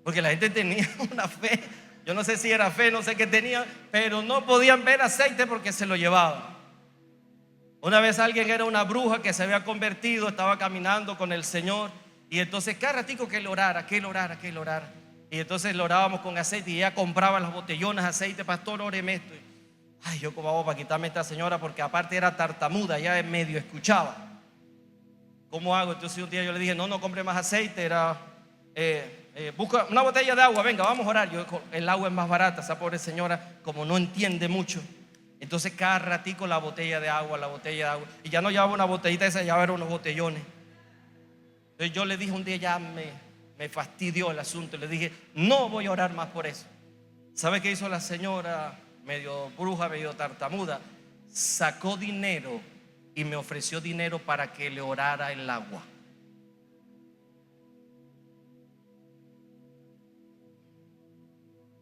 porque la gente tenía una fe, yo no sé si era fe, no sé qué tenía, pero no podían ver aceite porque se lo llevaban. Una vez alguien era una bruja que se había convertido, estaba caminando con el Señor, y entonces cada ratico que él orara, que él orara, que él orara, y entonces lo orábamos con aceite, y ella compraba las botellonas de aceite: pastor, óreme esto. Ay, yo cómo hago para quitarme a esta señora, porque aparte era tartamuda, ya en medio escuchaba. ¿Cómo hago? Entonces un día yo le dije: no compre más aceite, busca una botella de agua, venga, vamos a orar. El agua es más barata. Esa pobre señora, como no entiende mucho, entonces cada ratico la botella de agua, y ya no llevaba una botellita esa, ya eran unos botellones. Entonces yo le dije un día, ya me fastidió el asunto, y le dije: no voy a orar más por eso. ¿Sabe qué hizo la señora? Medio bruja, medio tartamuda, sacó dinero y me ofreció dinero para que le orara el agua.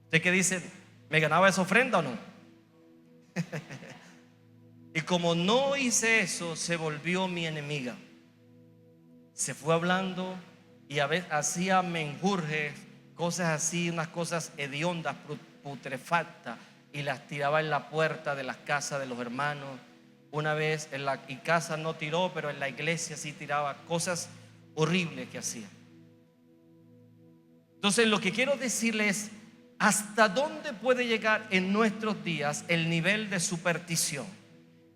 ¿Usted qué dice? ¿Me ganaba esa ofrenda o no? Y como no hice eso, se volvió mi enemiga. Se fue hablando y a veces hacía menjurjes, cosas así, unas cosas hediondas, putrefactas, y las tiraba en la puerta de las casas de los hermanos. Una vez en la casa no tiró, pero en la iglesia sí tiraba cosas horribles que hacía. Entonces lo que quiero decirles es: ¿hasta dónde puede llegar en nuestros días el nivel de superstición?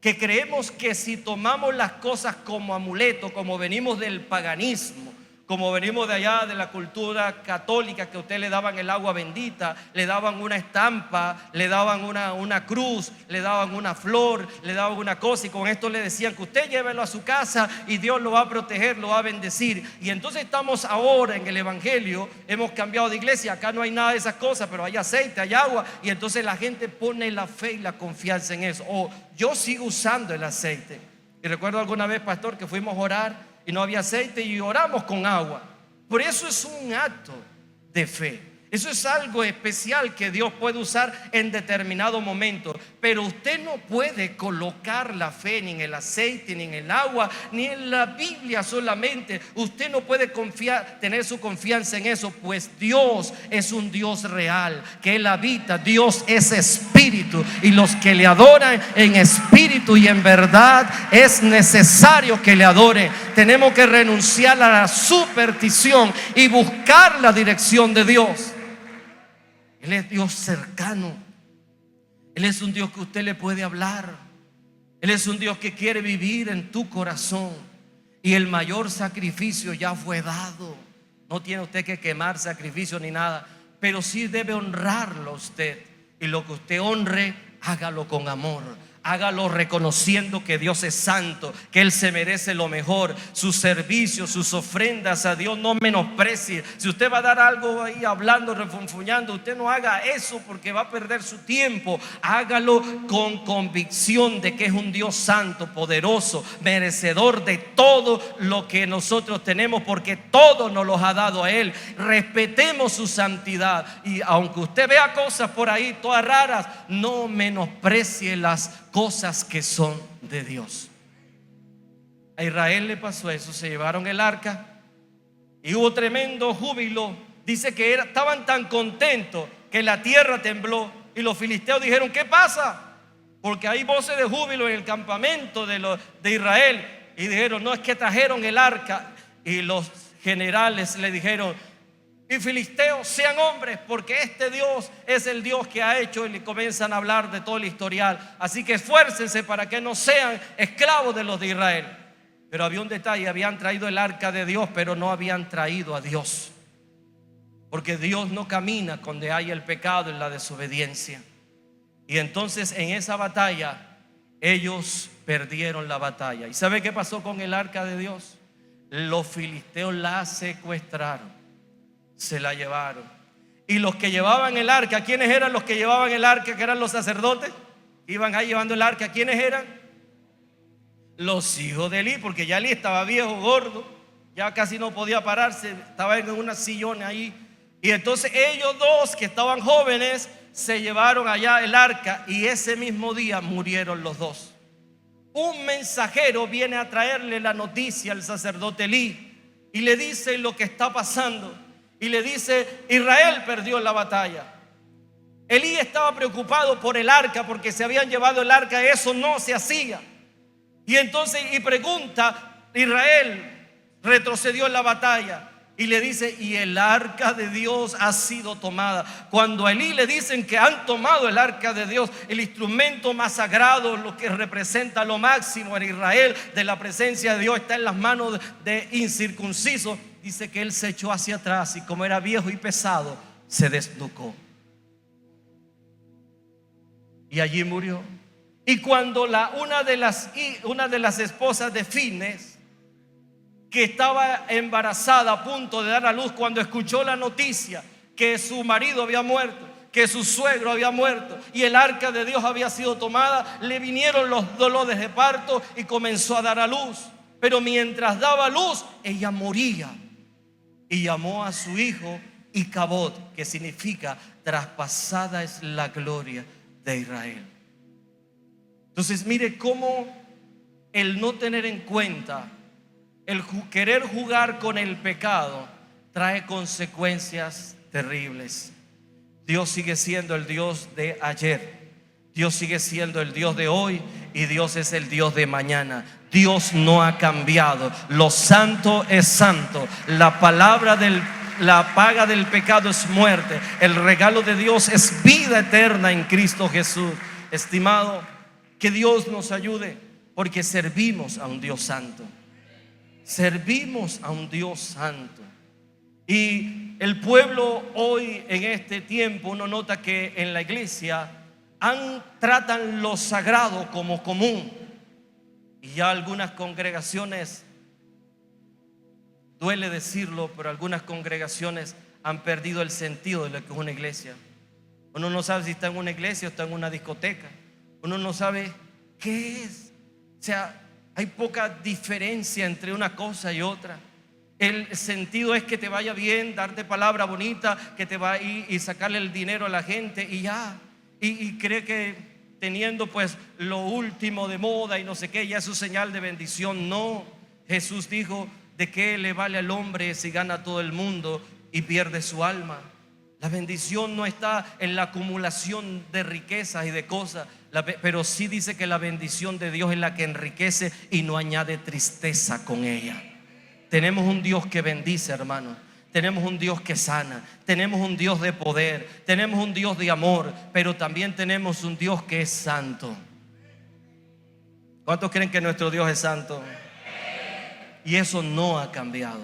Que creemos que si tomamos las cosas como amuleto, como venimos del paganismo, como venimos de allá de la cultura católica, que a usted le daban el agua bendita, le daban una estampa, le daban una cruz, le daban una flor, le daban una cosa, y con esto le decían que usted llévelo a su casa y Dios lo va a proteger, lo va a bendecir. Y entonces estamos ahora en el evangelio, hemos cambiado de iglesia, acá no hay nada de esas cosas, pero hay aceite, hay agua, y entonces la gente pone la fe y la confianza en eso. O yo sigo usando el aceite. Y recuerdo alguna vez, pastor, que fuimos a orar y no había aceite y oramos con agua. Por eso es un acto de fe. Eso es algo especial que Dios puede usar en determinado momento. Pero usted no puede colocar la fe ni en el aceite, ni en el agua, ni en la Biblia solamente. Usted no puede tener su confianza en eso, pues Dios es un Dios real, que Él habita. Dios es espíritu, y los que le adoran en espíritu y en verdad es necesario que le adoren. Tenemos que renunciar a la superstición y buscar la dirección de Dios. Él es Dios cercano. Él es un Dios que usted le puede hablar. Él es un Dios que quiere vivir en tu corazón. Y el mayor sacrificio ya fue dado. No tiene usted que quemar sacrificio ni nada, pero sí debe honrarlo usted. Y lo que usted honre, hágalo con amor. Hágalo reconociendo que Dios es santo, que Él se merece lo mejor. Sus servicios, sus ofrendas a Dios, no menosprecie. Si usted va a dar algo ahí hablando, refunfuñando, usted no haga eso porque va a perder su tiempo. Hágalo con convicción de que es un Dios santo, poderoso, merecedor de todo lo que nosotros tenemos, porque todo nos lo ha dado a Él. Respetemos su santidad, y aunque usted vea cosas por ahí todas raras, no menosprecie las cosas que son de Dios. A Israel le pasó eso, se llevaron el arca y hubo tremendo júbilo. Dice que estaban tan contentos que la tierra tembló y los filisteos dijeron: ¿qué pasa? Porque hay voces de júbilo en el campamento de Israel. Y dijeron: no, es que trajeron el arca. Y los generales le dijeron: y filisteos, sean hombres, porque este Dios es el Dios que ha hecho. Y le comienzan a hablar de todo el historial. Así que esfuércense para que no sean esclavos de los de Israel. Pero había un detalle: habían traído el arca de Dios, pero no habían traído a Dios. Porque Dios no camina donde hay el pecado y la desobediencia. Y entonces en esa batalla ellos perdieron la batalla. ¿Y sabe qué pasó con el arca de Dios? Los filisteos la secuestraron, se la llevaron. Y los que llevaban el arca, ¿quiénes eran los que llevaban el arca? Que eran los sacerdotes. Iban ahí llevando el arca. ¿Quiénes eran? Los hijos de Elí, porque ya Elí estaba viejo, gordo, ya casi no podía pararse, estaba en una sillona ahí. Y entonces ellos dos que estaban jóvenes se llevaron allá el arca, y ese mismo día murieron los dos. Un mensajero viene a traerle la noticia al sacerdote Elí y le dice lo que está pasando. Y le dice: Israel perdió la batalla. Elí estaba preocupado por el arca porque se habían llevado el arca, eso no se hacía. Y entonces pregunta: Israel retrocedió en la batalla. Y le dice: y el arca de Dios ha sido tomada. Cuando a Elí le dicen que han tomado el arca de Dios, el instrumento más sagrado, lo que representa lo máximo en Israel de la presencia de Dios, está en las manos de incircuncisos. Dice que él se echó hacia atrás y, como era viejo y pesado, se desnucó y allí murió. Y cuando una de las esposas de Fines, que estaba embarazada a punto de dar a luz, cuando escuchó la noticia que su marido había muerto, que su suegro había muerto y el arca de Dios había sido tomada, le vinieron los dolores de parto y comenzó a dar a luz. Pero mientras daba luz, ella moría, y llamó a su hijo Icabod, que significa traspasada es la gloria de Israel. Entonces mire cómo el no tener en cuenta, el querer jugar con el pecado, trae consecuencias terribles. Dios sigue siendo el Dios de ayer, Dios sigue siendo el Dios de hoy, y Dios es el Dios de mañana. Dios no ha cambiado. Lo santo es santo. La paga del pecado es muerte. El regalo de Dios es vida eterna en Cristo Jesús. Estimado, que Dios nos ayude, porque servimos a un Dios santo. Servimos a un Dios santo. Y el pueblo hoy, en este tiempo, uno nota que en la iglesia tratan lo sagrado como común. Y ya algunas congregaciones, duele decirlo, pero algunas congregaciones han perdido el sentido de lo que es una iglesia. Uno no sabe si está en una iglesia o está en una discoteca. Uno no sabe qué es. O sea, hay poca diferencia entre una cosa y otra. El sentido es que te vaya bien, darte palabra bonita, que te va a ir y sacarle el dinero a la gente y ya. Y cree que teniendo pues lo último de moda y no sé qué, ya es su señal de bendición. No, Jesús dijo: ¿de qué le vale al hombre si gana todo el mundo y pierde su alma? La bendición no está en la acumulación de riquezas y de cosas, pero sí dice que la bendición de Dios es la que enriquece y no añade tristeza con ella. Tenemos un Dios que bendice, hermano. Tenemos un Dios que sana. Tenemos un Dios de poder. Tenemos un Dios de amor. Pero también tenemos un Dios que es santo. ¿Cuántos creen que nuestro Dios es santo? Y eso no ha cambiado.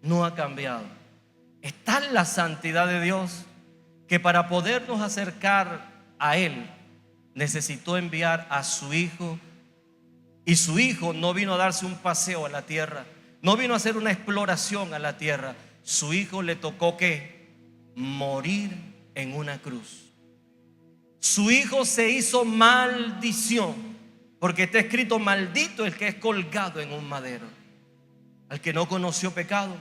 No ha cambiado. Es tal la santidad de Dios que para podernos acercar a Él necesitó enviar a su Hijo. Y su Hijo no vino a darse un paseo a la tierra, no vino a hacer una exploración a la tierra. Su Hijo le tocó ¿qué? Morir en una cruz. Su Hijo se hizo maldición, porque está escrito: maldito el que es colgado en un madero. Al que no conoció pecado,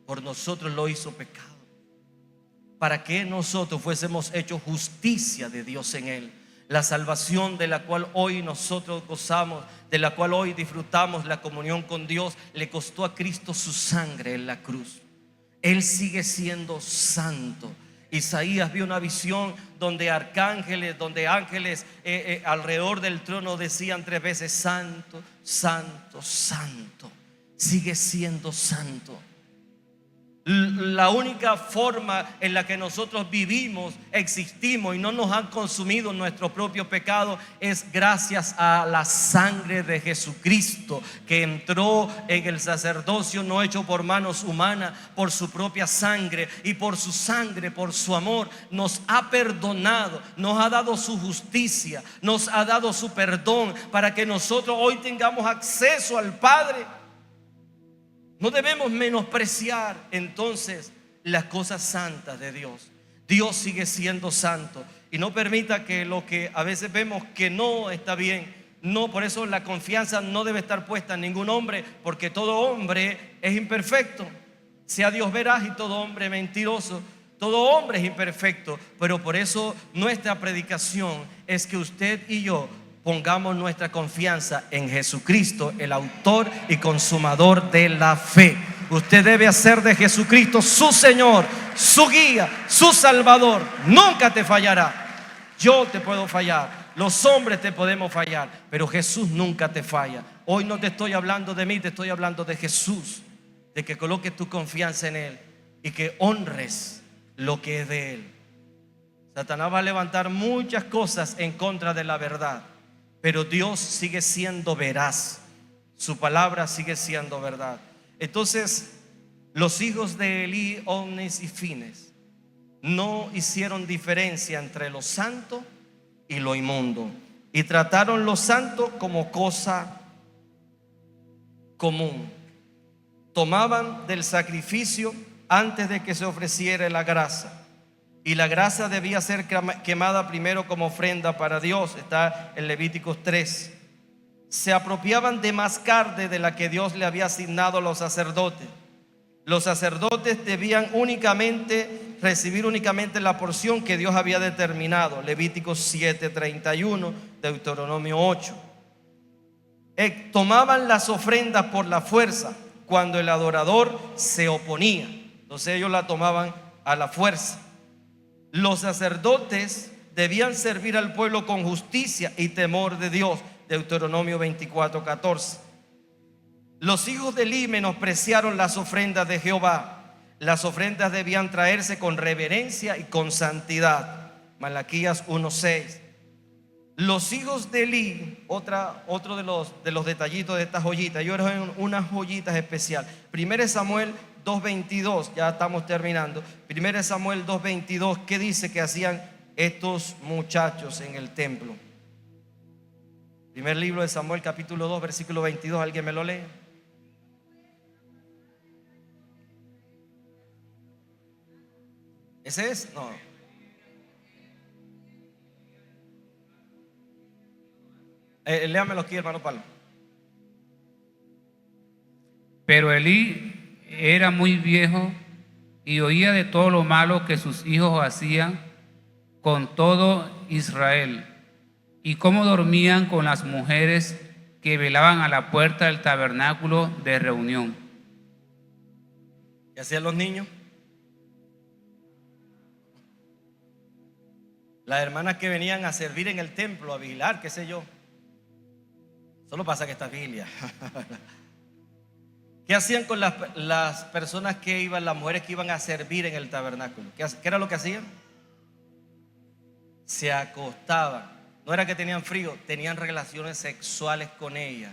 por nosotros lo hizo pecado, para que nosotros fuésemos hechos justicia de Dios en Él. La salvación de la cual hoy nosotros gozamos, de la cual hoy disfrutamos la comunión con Dios, le costó a Cristo su sangre en la cruz. Él sigue siendo santo. Isaías vio una visión donde arcángeles, donde ángeles alrededor del trono decían 3 veces: santo, santo, santo. Sigue siendo santo. La única forma en la que nosotros vivimos, existimos y no nos han consumido nuestro propio pecado es gracias a la sangre de Jesucristo, que entró en el sacerdocio no hecho por manos humanas, por su propia sangre, y por su sangre, por su amor, nos ha perdonado, nos ha dado su justicia, nos ha dado su perdón, para que nosotros hoy tengamos acceso al Padre. No debemos menospreciar entonces las cosas santas de Dios. Dios sigue siendo santo, y no permita que lo que a veces vemos que no está bien, no, por eso la confianza no debe estar puesta en ningún hombre, porque todo hombre es imperfecto. Sea Dios veraz y todo hombre mentiroso. Todo hombre es imperfecto, pero por eso nuestra predicación es que usted y yo pongamos nuestra confianza en Jesucristo, el autor y consumador de la fe. Usted debe hacer de Jesucristo su Señor, su guía, su Salvador. Nunca te fallará. Yo te puedo fallar, los hombres te podemos fallar, pero Jesús nunca te falla. Hoy no te estoy hablando de mí, te estoy hablando de Jesús, de que coloques tu confianza en Él y que honres lo que es de Él. Satanás va a levantar muchas cosas en contra de la verdad, pero Dios sigue siendo veraz. Su palabra sigue siendo verdad. Entonces, los hijos de Elí, Ofnis y Fines no hicieron diferencia entre lo santo y lo inmundo, y trataron lo santo como cosa común. Tomaban del sacrificio antes de que se ofreciera la grasa, y la grasa debía ser quemada primero como ofrenda para Dios. Está en Levíticos 3. Se apropiaban de más carne de la que Dios le había asignado a los sacerdotes. Los sacerdotes debían recibir únicamente la porción que Dios había determinado. Levíticos 7:31, Deuteronomio 8. Tomaban las ofrendas por la fuerza cuando el adorador se oponía. Entonces ellos la tomaban a la fuerza. Los sacerdotes debían servir al pueblo con justicia y temor de Dios. Deuteronomio 24:14. Los hijos de Elí menospreciaron las ofrendas de Jehová. Las ofrendas debían traerse con reverencia y con santidad. Malaquías 1:6. Los hijos de Elí, otro de los detallitos de estas joyitas, yo eran unas joyitas especiales. 1 Samuel 2:22, ya estamos terminando. 1 Samuel 2:22, ¿qué dice que hacían estos muchachos en el templo? Primer libro de Samuel, capítulo 2, versículo 22, ¿alguien me lo lee? ¿Ese es? No. Léamelo aquí, hermano Pablo. Pero Elí era muy viejo y oía de todo lo malo que sus hijos hacían con todo Israel, y cómo dormían con las mujeres que velaban a la puerta del tabernáculo de reunión. ¿Qué hacían los niños? Las hermanas que venían a servir en el templo, a vigilar, qué sé yo. Solo pasa que está Biblia. ¿Qué hacían con las personas que iban, las mujeres que iban a servir en el tabernáculo? ¿Qué era lo que hacían? Se acostaban. No era que tenían frío, tenían relaciones sexuales con ellas.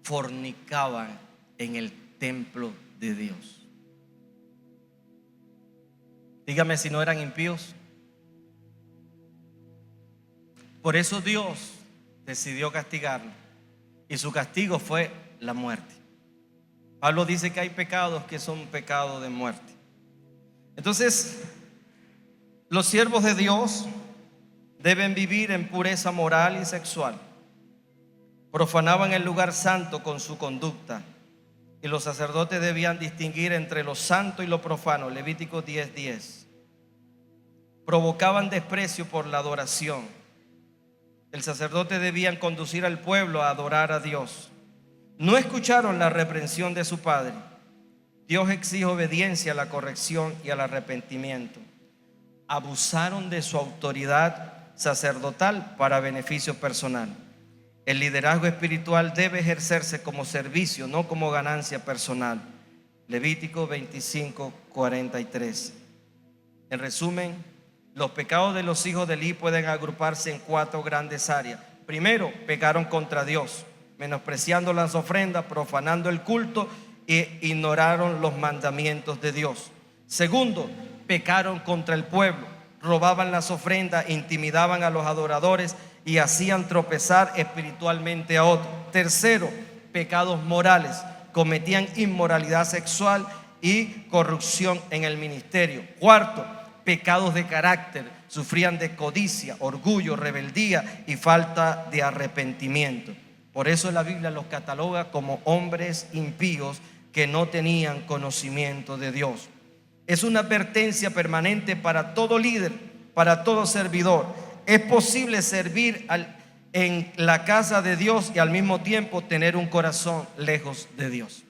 Fornicaban en el templo de Dios. Dígame si no eran impíos. Por eso Dios decidió castigarlo, y su castigo fue la muerte. Pablo dice que hay pecados que son pecados de muerte. Entonces, los siervos de Dios deben vivir en pureza moral y sexual. Profanaban el lugar santo con su conducta, y los sacerdotes debían distinguir entre lo santo y lo profano. Levítico 10:10. Provocaban desprecio por la adoración. el sacerdote debían conducir al pueblo a adorar a Dios. No escucharon la reprensión de su padre. Dios exige obediencia a la corrección y al arrepentimiento. Abusaron de su autoridad sacerdotal para beneficio personal. El liderazgo espiritual debe ejercerse como servicio, no como ganancia personal. Levítico 25:43. En resumen, los pecados de los hijos de Elí pueden agruparse en 4 grandes áreas. Primero, pecaron contra Dios, menospreciando las ofrendas, profanando el culto e ignoraron los mandamientos de Dios. Segundo, pecaron contra el pueblo, robaban las ofrendas, intimidaban a los adoradores y hacían tropezar espiritualmente a otros. Tercero, pecados morales, cometían inmoralidad sexual y corrupción en el ministerio. Cuarto, pecados de carácter, sufrían de codicia, orgullo, rebeldía y falta de arrepentimiento. Por eso la Biblia los cataloga como hombres impíos que no tenían conocimiento de Dios. Es una advertencia permanente para todo líder, para todo servidor. Es posible servir en la casa de Dios y al mismo tiempo tener un corazón lejos de Dios.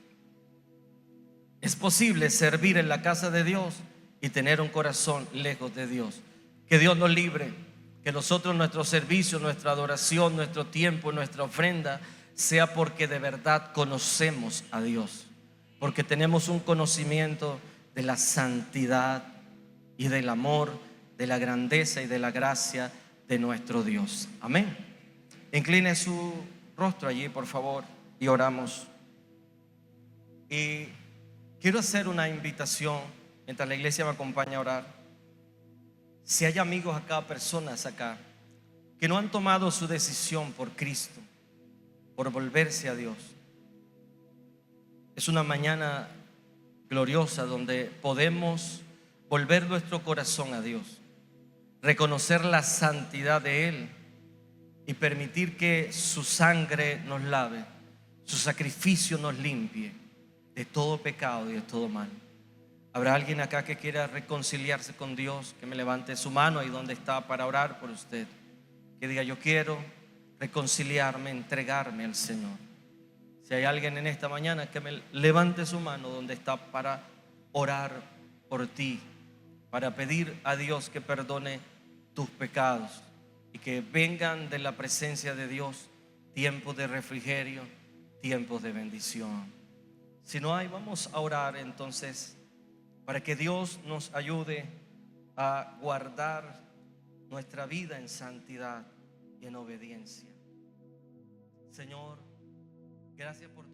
Es posible servir en la casa de Dios y tener un corazón lejos de Dios. Que Dios nos libre, que nosotros, nuestro servicio, nuestra adoración, nuestro tiempo, nuestra ofrenda sea porque de verdad conocemos a Dios, porque tenemos un conocimiento de la santidad y del amor, de la grandeza y de la gracia de nuestro Dios. Amén. Incline su rostro allí, por favor, y oramos. Y quiero hacer una invitación mientras la iglesia me acompaña a orar. Si hay amigos acá, personas acá que no han tomado su decisión por Cristo, por volverse a Dios, es una mañana gloriosa donde podemos volver nuestro corazón a Dios, reconocer la santidad de Él y permitir que su sangre nos lave, su sacrificio nos limpie de todo pecado y de todo mal. ¿Habrá alguien acá que quiera reconciliarse con Dios? Que me levante su mano ahí donde está para orar por usted. Que diga: yo quiero reconciliarme, entregarme al Señor. Si hay alguien en esta mañana, que me levante su mano donde está para orar por ti, para pedir a Dios que perdone tus pecados y que vengan de la presencia de Dios tiempos de refrigerio, tiempos de bendición. Si no hay, vamos a orar entonces para que Dios nos ayude a guardar nuestra vida en santidad y en obediencia. Señor, gracias por tu